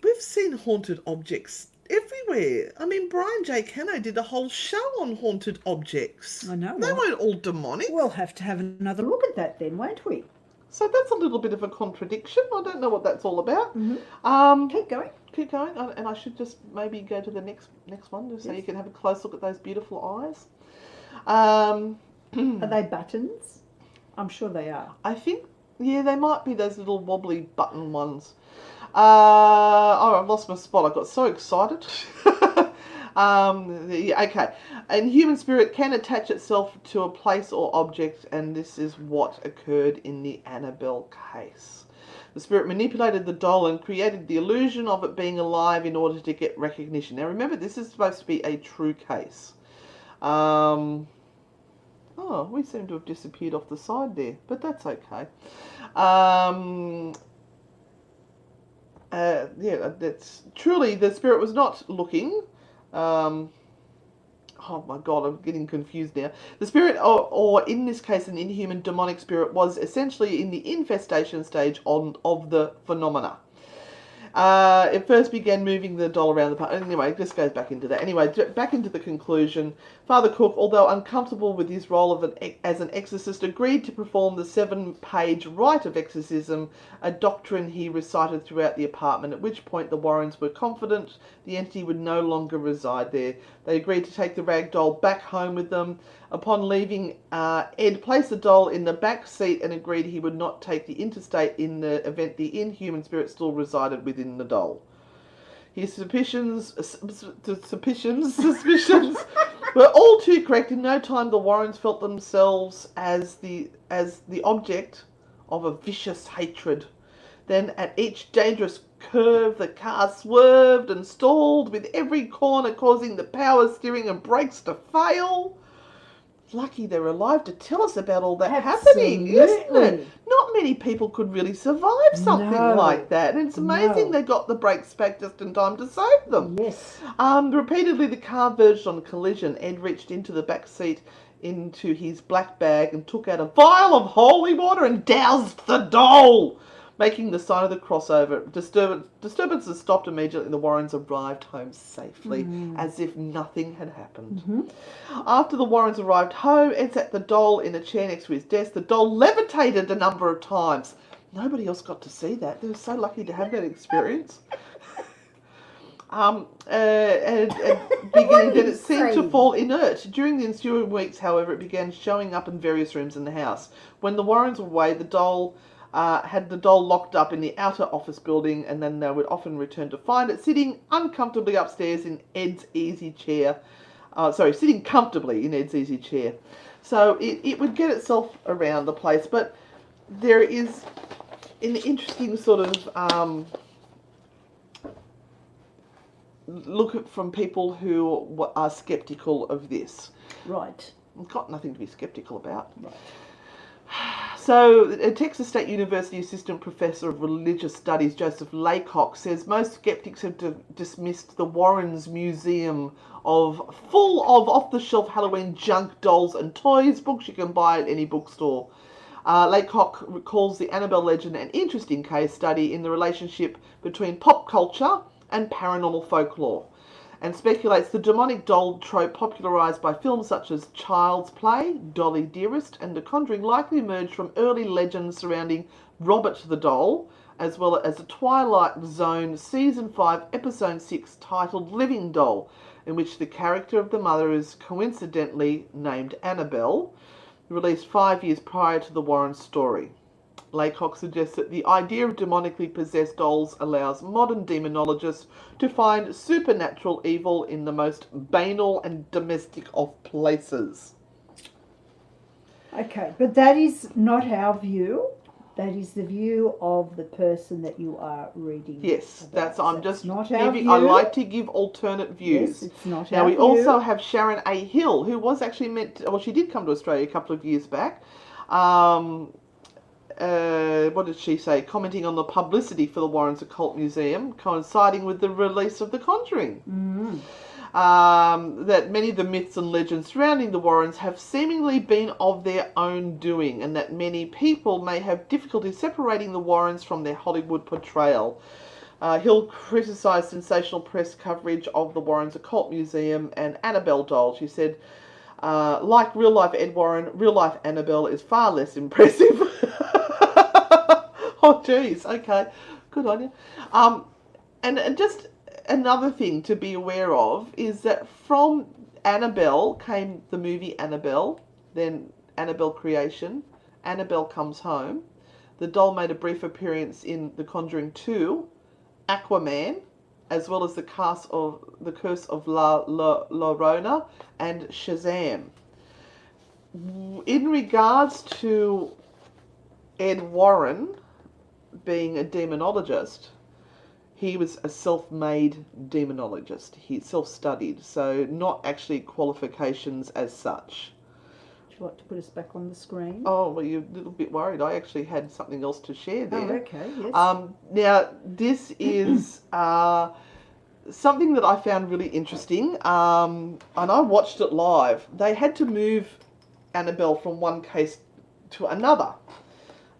we've seen haunted objects everywhere. I mean, Brian J. Cano did a whole show on haunted objects. I know. They weren't all demonic. We'll have to have another look at that then, won't we? So that's a little bit of a contradiction. I don't know what that's all about. Mm-hmm. Keep going. And I should just maybe go to the next one just so you can have a close look at those beautiful eyes. Are they buttons? I'm sure they are. I think, yeah, they might be those little wobbly button ones. Oh, I've lost my spot. I got so excited. Yeah, okay. And human spirit can attach itself to a place or object, and this is what occurred in the Annabelle case. The spirit manipulated the doll and created the illusion of it being alive in order to get recognition. Now remember, this is supposed to be a true case. Oh, we seem to have disappeared off the side there, but that's okay. Yeah, that's truly the spirit was not looking. Oh my God, I'm getting confused now. The spirit, or in this case, an inhuman demonic spirit, was essentially in the infestation stage of the phenomena. It first began moving the doll around the park. Anyway, this goes back into that. Anyway, back into the conclusion. Father Cook, although uncomfortable with his role as an exorcist, agreed to perform the 7-page rite of exorcism, a doctrine he recited throughout the apartment, at which point the Warrens were confident the entity would no longer reside there. They agreed to take the rag doll back home with them. Upon leaving, Ed placed the doll in the back seat and agreed he would not take the interstate in the event the inhuman spirit still resided within the doll. His suspicions were all too correct. In no time, the Warrens felt themselves as the object of a vicious hatred. Then, at each dangerous curve, the car swerved and stalled, with every corner causing the power steering and brakes to fail. Lucky they're alive to tell us about all that happening, isn't it? Not many people could really survive something like that. And it's amazing they got the brakes back just in time to save them. Yes. Repeatedly, the car verged on collision. Ed reached into the back seat into his black bag and took out a vial of holy water and doused the doll, making the sign of the crossover. Disturbances stopped immediately and the Warrens arrived home safely, as if nothing had happened. After the Warrens arrived home, Ed sat the doll in a chair next to his desk. The doll levitated a number of times. Nobody else got to see that. They were so lucky to have that experience. Then it seemed to fall inert. During the ensuing weeks, however, it began showing up in various rooms in the house. When the Warrens were away, the doll had the doll locked up in the outer office building, and then they would often return to find it sitting uncomfortably upstairs in Ed's easy chair. Sitting comfortably in Ed's easy chair. So it would get itself around the place, but there is an interesting sort of look at from people who are sceptical of this. Right. I've got nothing to be sceptical about. Right. So, a Texas State University Assistant Professor of Religious Studies, Joseph Laycock, says most skeptics have dismissed the Warrens Museum full of off-the-shelf Halloween junk dolls and toys, books you can buy at any bookstore. Laycock recalls the Annabelle legend an interesting case study in the relationship between pop culture and paranormal folklore, and speculates the demonic doll trope popularised by films such as Child's Play, Dolly Dearest, and The Conjuring likely emerged from early legends surrounding Robert the Doll, as well as the Twilight Zone Season 5, Episode 6 titled Living Doll, in which the character of the mother is coincidentally named Annabelle, released 5 years prior to the Warren story. Laycock suggests that the idea of demonically possessed dolls allows modern demonologists to find supernatural evil in the most banal and domestic of places. Okay, but that is not our view. That is the view of the person that you are reading. Yes, about. I'm just not our giving. view. I like to give alternate views. Yes, it's not now our we view. also have Sharon A. Hill, who was actually she did come to Australia a couple of years back. What did she say? Commenting on the publicity for the Warrens Occult Museum, coinciding with the release of The Conjuring. That many of the myths and legends surrounding the Warrens have seemingly been of their own doing, and that many people may have difficulty separating the Warrens from their Hollywood portrayal. Hill criticised sensational press coverage of the Warrens Occult Museum and Annabelle Doll. She said, like real-life Ed Warren, real-life Annabelle is far less impressive. Oh, geez. Okay. Good on you. And just another thing to be aware of is that from Annabelle came the movie Annabelle, then Annabelle Creation, Annabelle Comes Home. The doll made a brief appearance in The Conjuring 2, Aquaman, as well as the Curse of La Llorona and Shazam. In regards to Ed Warren being a demonologist, he was a self-made demonologist. He self-studied, so not actually qualifications as such. Would you like to put us back on the screen? Oh, well, you're a little bit worried. I actually had something else to share there. Oh, okay, yes. Now, this is something that I found really interesting, and I watched it live. They had to move Annabelle from one case to another.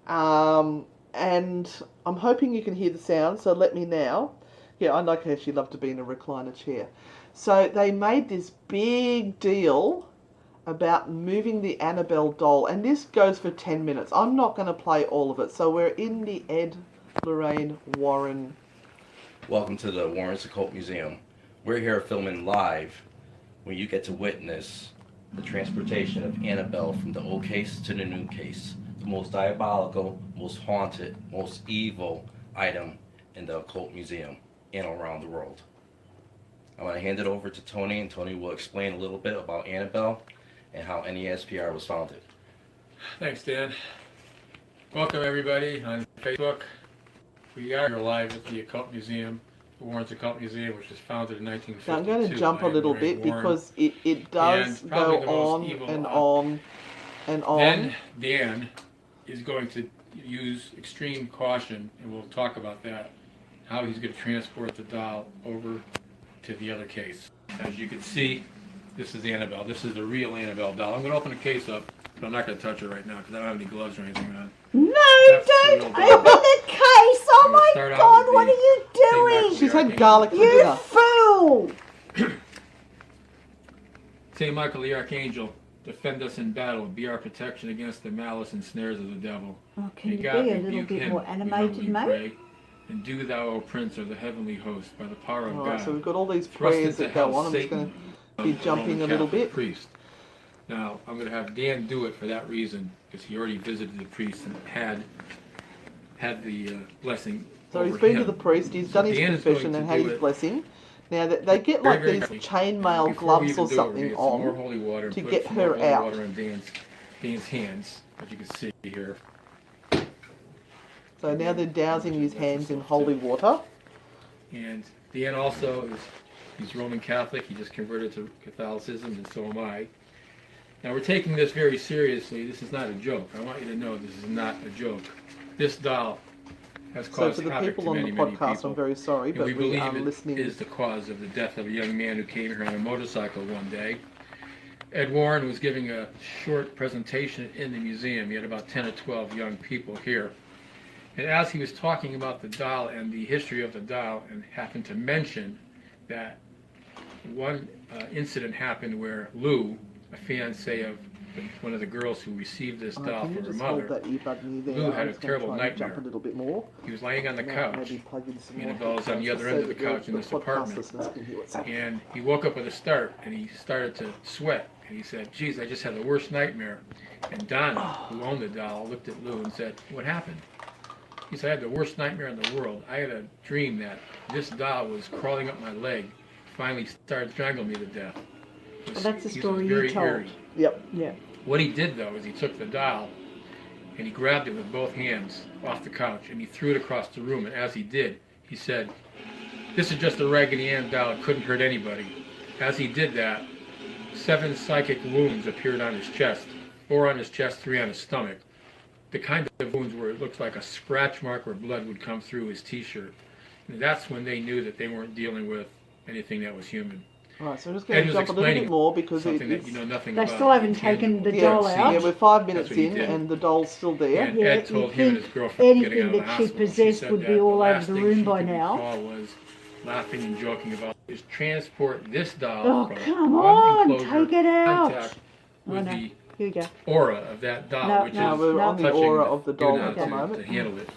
And I'm hoping you can hear the sound, so let me now. Yeah, I like how she loved to be in a recliner chair. So they made this big deal about moving the Annabelle doll, and this goes for 10 minutes. I'm not going to play all of it. So we're in the Ed Lorraine Warren. Welcome to the Warren's Occult Museum. We're here filming live where you get to witness the transportation of Annabelle from the old case to the new case. The most diabolical, most haunted, most evil item in the occult museum and around the world. I want to hand it over to Tony, and Tony will explain a little bit about Annabelle and how NESPR was founded. Thanks, Dan. Welcome, everybody, on Facebook. We are here live at the Occult Museum, the Warren's Occult Museum, which was founded in 1952. Now I'm going to jump a little bit Warren, because it does go on and on and on. Then Dan is going to use extreme caution, and we'll talk about that, how he's going to transport the doll over to the other case. As you can see, this is Annabelle. This is the real Annabelle doll. I'm going to open the case up, but I'm not going to touch it right now because I don't have any gloves or anything on. No, That's don't the open real doll. the case! Oh I'm gonna my start out God, with what the are you doing? St. She's had garlic for You dinner. fool! Saint Michael the Archangel, defend us in battle, be our protection against the malice and snares of the devil. Oh, can May you God be a little rebuke bit him, more we animated, humbly mate? pray. And do thou, O Prince of the heavenly host, by the power of Alright, God. so we've got all these thrust prayers into that go hell on. I'm just Satan, going to be jumping a little bit. Priest. Now, I'm going to have Dan do it for that reason, because he already visited the priest and had the blessing. So he's over been him. to the priest, he's So done his Dan is going confession to and had do his it blessing. Now they get like very these quickly. chainmail Before we gloves even or do it, we're something gonna get some more on holy water and to put get some more her holy out. water on Dan's hands, as you can see here. So now they're dousing his hands in holy water. And Dan also he's Roman Catholic. He just converted to Catholicism, and so am I. Now we're taking this very seriously. This is not a joke. I want you to know this is not a joke. This doll has So caused for the havoc people to on many, the many podcast, people. I'm very sorry, And but we we believe are it listening. is the cause of the death of a young man who came here on a motorcycle one day. Ed Warren was giving a short presentation in the museum. He had about 10 or 12 young people here. And as he was talking about the doll and the history of the doll, and happened to mention that one incident happened where Lou, a fiancée of one of the girls who received this doll Can you from her just hold mother, that earbud near there? Lou I'm had a just gonna terrible try and nightmare. Jump a little bit more. he was laying on the Now couch, maybe plug in some more Annabelle's on the headphones other just end so of the that couch in this podcast apartment. listeners can hear what's happening. And he woke up with a start, and he started to sweat. And he said, geez, I just had the worst nightmare. And Donna, who owned the doll, looked at Lou and said, what happened? He said, I had the worst nightmare in the world. I had a dream that this doll was crawling up my leg, finally started strangling me to death. Well, that's the He was story very you told. eerie. Yep. Yeah. What he did, though, is he took the doll and he grabbed it with both hands off the couch and he threw it across the room. And as he did, he said, this is just a Raggedy Ann doll. It couldn't hurt anybody. As he did that, 7 psychic wounds appeared on his chest, 4 on his chest, 3 on his stomach. The kind of wounds where it looks like a scratch mark where blood would come through his t-shirt. And that's when they knew that they weren't dealing with anything that was human. Alright, so I'm just going Ed to was jump a little bit explaining more because something that it's... you know nothing They about. still haven't You can't taken the see doll it. out. Yeah, we're 5 minutes what he in did. and the doll's still there. And Yeah, Ed told you him and think his girlfriend getting anything out of the that she hospital. possessed said would that be all the over last the thing room she by could now. recall was laughing and joking about is transport this doll Oh, from come one on, enclosure take it out. contact Oh, with no. the Here we go. aura of that doll, No, which no, is we're on the touching aura of the doll do at not the to moment. handle it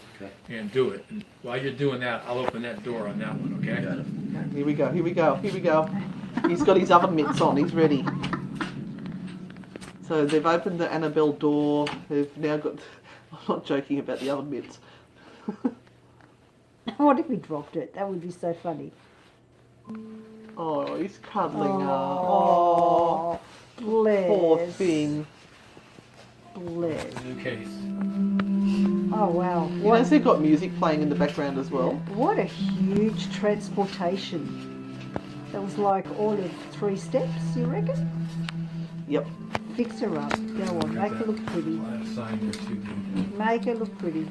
and do it. And while you're doing that, I'll open that door on that one, okay? Got it. Here we go, here we go, here we go. He's got his oven mitts on, he's ready. So they've opened the Annabelle door, they've now got... I'm not joking about the oven mitts. What if we dropped it? That would be so funny. Oh, he's cuddling her. Oh, bless. Poor thing. Bless. New case. Oh, wow. You notice they've got music playing in the background as well. What a huge transportation. That was like all of 3 steps, you reckon? Yep. Fix her up. Go on. Make her look pretty. Last sign here too. Make her look pretty.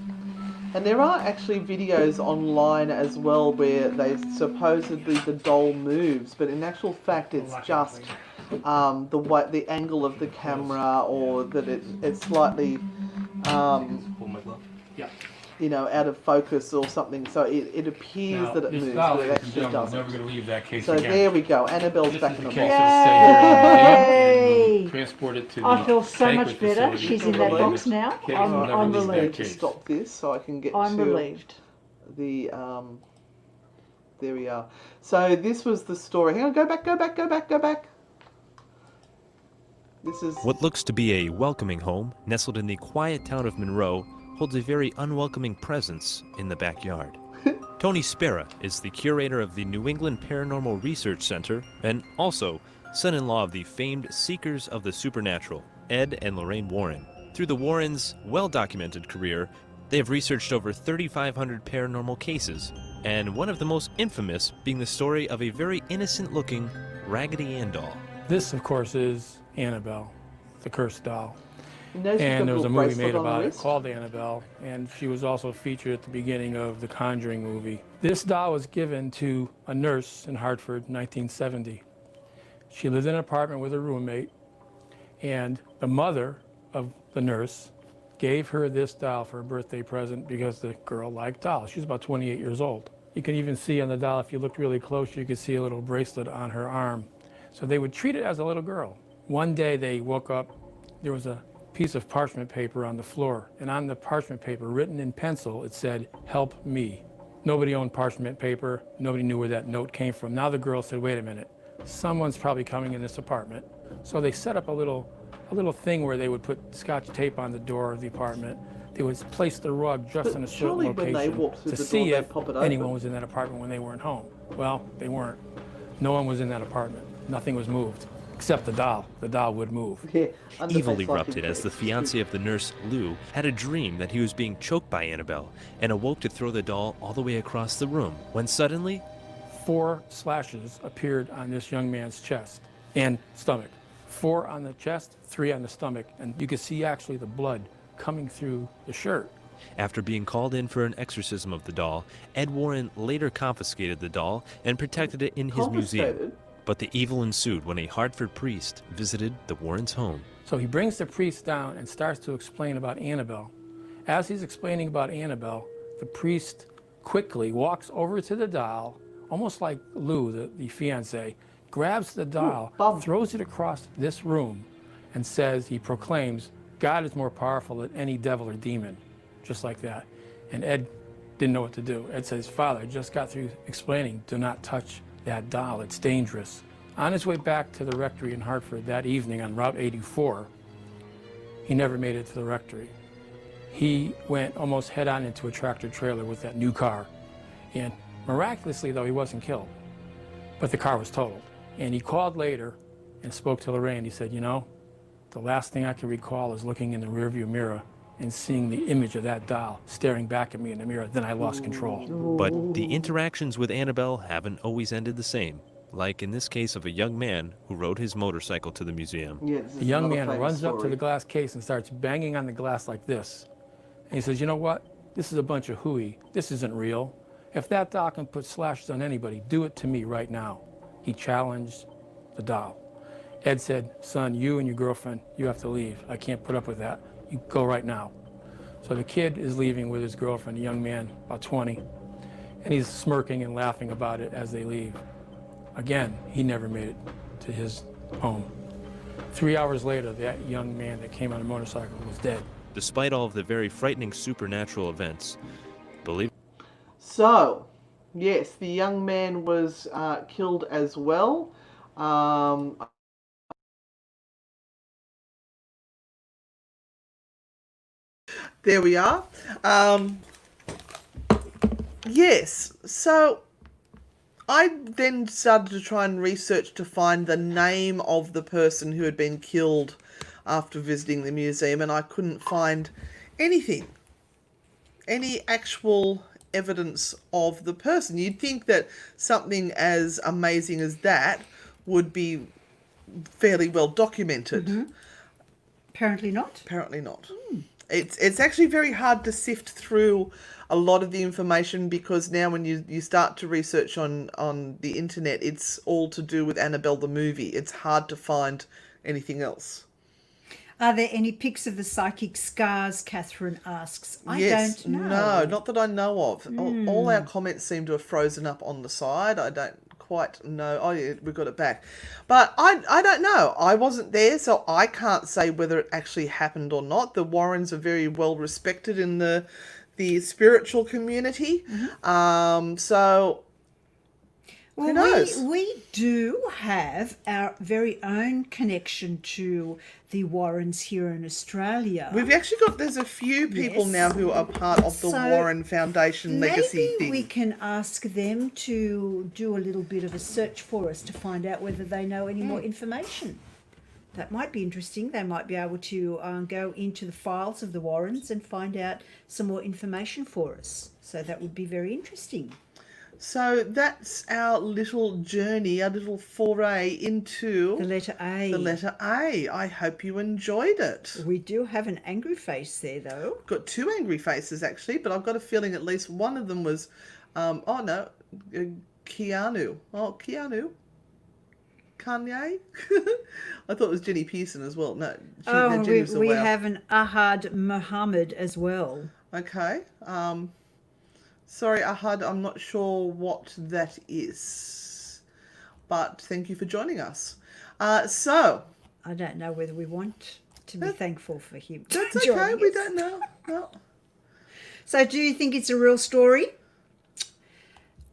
And there are actually videos online as well where they supposedly the doll moves, but in actual fact it's just the angle of the camera, or that it's slightly Pull my glove. Yeah. you know, out of focus or something. So it appears Now, that it this moves, doll, but it ladies and actually gentlemen, is doesn't. never going to leave that case So again. there we go. Annabelle's This back is in the the case box. that will stay here in the museum, and we'll transport it to the I feel so much sacred better. facility. She's in that The box latest now. case I'm- will never I'm leave that relieved. To case. stop this so I can get I'm to relieved. the there we are. So this was the story. Hang on, go back. This is What looks to be a welcoming home, nestled in the quiet town of Monroe, holds a very unwelcoming presence in the backyard. Tony Spera is the curator of the New England Paranormal Research Center and also son-in-law of the famed Seekers of the Supernatural, Ed and Lorraine Warren. Through the Warrens' well-documented career, they have researched over 3,500 paranormal cases, and one of the most infamous being the story of a very innocent-looking Raggedy Ann doll. This, of course, is Annabelle, the cursed doll. you notice she's got And there was a little movie bracelet made on her about it wrist? called Annabelle, and she was also featured at the beginning of the Conjuring movie. This doll was given to a nurse in Hartford in 1970. She lived in an apartment with a roommate, and the mother of the nurse gave her this doll for a birthday present because the girl liked dolls. She was about 28 years old. You can even see on the doll, if you look really close, you could see a little bracelet on her arm. So they would treat it as a little girl. One day they woke up, there was a piece of parchment paper on the floor, and on the parchment paper, written in pencil, it said, "Help me." Nobody owned parchment paper. Nobody knew where that note came from. Now the girl said, wait a minute, someone's probably coming in this apartment. So they set up a little thing where they would put scotch tape on the door of the apartment. They would place the rug just But in a certain surely when they location walked through to the see door, they'd if pop it anyone open. was in that apartment when they weren't home. Well, they weren't. No one was in that apartment. Nothing was moved, except the doll. The doll would move. Yeah, underface Evil like erupted him. as the fiancé of the nurse, Lou, had a dream that he was being choked by Annabelle and awoke to throw the doll all the way across the room, when suddenly 4 slashes appeared on this young man's chest and stomach. 4 on the chest, 3 on the stomach, and you could see actually the blood coming through the shirt. After being called in for an exorcism of the doll, Ed Warren later confiscated the doll and protected it in his museum. Confiscated? But the evil ensued when a Hartford priest visited the Warrens' home. So he brings the priest down and starts to explain about Annabelle. As he's explaining about Annabelle, the priest quickly walks over to the doll, almost like Lou, the fiancé, grabs the doll, bum. throws it across this room, and says, he proclaims, God is more powerful than any devil or demon, just like that. And Ed didn't know what to do. Ed says, Father, I just got through explaining, do not touch that doll, it's dangerous. On his way back to the rectory in Hartford that evening on Route 84, he never made it to the rectory. He went almost head-on into a tractor trailer with that new car. And miraculously, though, he wasn't killed. But the car was totaled. And he called later and spoke to Lorraine. He said, you know, the last thing I can recall is looking in the rearview mirror and seeing the image of that doll staring back at me in the mirror. Then I lost control. But the interactions with Annabelle haven't always ended the same, like in this case of a young man who rode his motorcycle to the museum. Yeah, this is The young another man famous runs up to story. the glass case and starts banging on the glass like this. And he says, you know what? This is a bunch of hooey. This isn't real. If that doll can put slashes on anybody, do it to me right now. He challenged the doll. Ed said, son, you and your girlfriend, you have to leave. I can't put up with that. You go right now. So the kid is leaving with his girlfriend, a young man, about 20, and he's smirking and laughing about it as they leave. Again, he never made it to his home. 3 hours later, that young man that came on a motorcycle was dead. Despite all of the very frightening supernatural events, believe So, yes, the young man was killed as well. There we are. Yes. So I then started to try and research to find the name of the person who had been killed after visiting the museum, and I couldn't find anything, any actual evidence of the person. You'd think that something as amazing as that would be fairly well documented. Apparently not. Apparently not. It's actually very hard to sift through a lot of the information, because now when you start to research on the internet, it's all to do with Annabelle the movie. It's hard to find anything else. Are there any pics of the psychic scars? Catherine asks. I Yes, don't know. no, not that I know of. All our comments seem to have frozen up on the side. I don't quite know. Oh yeah, we got it back. But I don't know. I wasn't there, so I can't say whether it actually happened or not. The Warrens are very well respected in the spiritual community. So Well, who knows? we do have our very own connection to the Warrens here in Australia. We've actually there's a few people Yes. now who are part of the So, Warren Foundation legacy Maybe thing. we can ask them to do a little bit of a search for us to find out whether they know any more information. That might be interesting. They might be able to go into the files of the Warrens and find out some more information for us. So that would be very interesting. So that's our little journey, our little foray into The letter A. the letter A. I hope you enjoyed it. We do have an angry face there, though. Got two angry faces actually, but I've got a feeling at least one of them was, Keanu. Oh, Keanu. Kanye? I thought it was Jenny Pearson as well. No, Jenny was a we wow. have an Ahad Muhammad as well. Okay. Sorry, Ahad, I'm not sure what that is. But thank you for joining us. So, I don't know whether we want to be thankful for him. that's okay. joining We us. don't know. No. So, do you think it's a real story?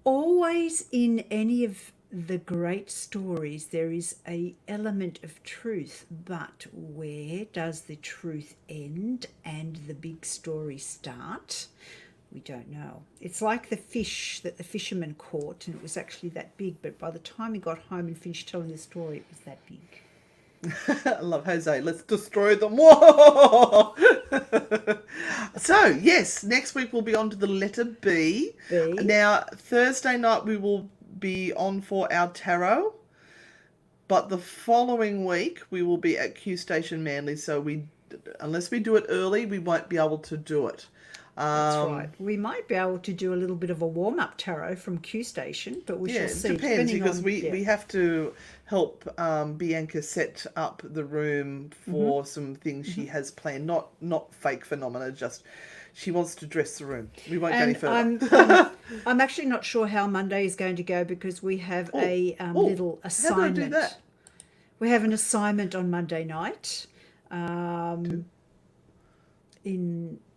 Always in any of the great stories, there is a element of truth, but where does the truth end and the big story start? We don't know. It's like the fish that the fisherman caught, and it was actually that big, but by the time he got home and finished telling the story, it was that big. I love Jose. Let's destroy them. Whoa! So, yes, next week we'll be on to the letter B. B. Now, Thursday night we will be on for our tarot, but the following week we will be at Q Station Manly, so unless we do it early, we won't be able to do it. That's right. We might be able to do a little bit of a warm-up tarot from Q Station, but we shall see. It depends, depending because on- we have to help Bianca set up the room for some things she has planned. Not fake phenomena, just she wants to dress the room. We won't go any And further. I'm actually not sure how Monday is going to go, because we have a little assignment. How do I do that? We have an assignment on Monday night in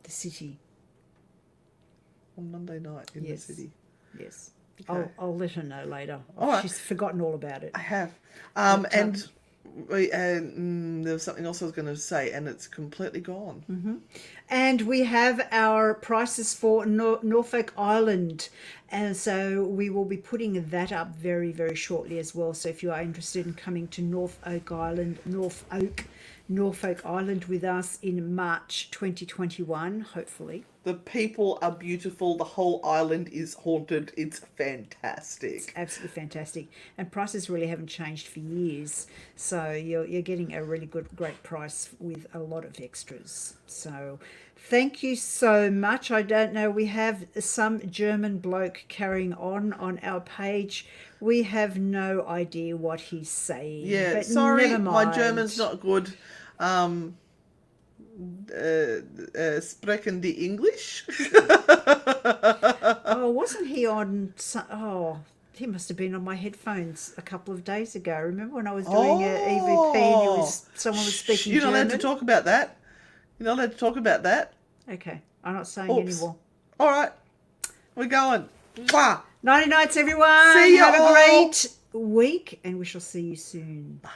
the city. On Monday night in Yes. the city. Yes. Okay. I'll let her know later. All right. She's forgotten all about it. I have. There was something else I was going to say, and it's completely gone. And we have our prices for Norfolk Island. And so we will be putting that up very, very shortly as well. So if you are interested in coming to Norfolk Island with us in March 2021, hopefully. The people are beautiful. The whole island is haunted. It's fantastic. Absolutely fantastic. And prices really haven't changed for years. So you're getting a really great price with a lot of extras. So thank you so much. I don't know, we have some German bloke carrying on our page. We have no idea what he's saying. Yeah, but sorry, never my mind. German's not good. Sprechen die English? Oh, wasn't he on... he must have been on my headphones a couple of days ago. Remember when I was doing an EVP and someone was speaking You're not German? allowed to talk about that. You're not allowed to talk about that. Okay, I'm not saying Oops. anymore. All right, we're going. Mwah! Nighty nights, everyone. See ya Have a all. great week, and we shall see you soon. Bye.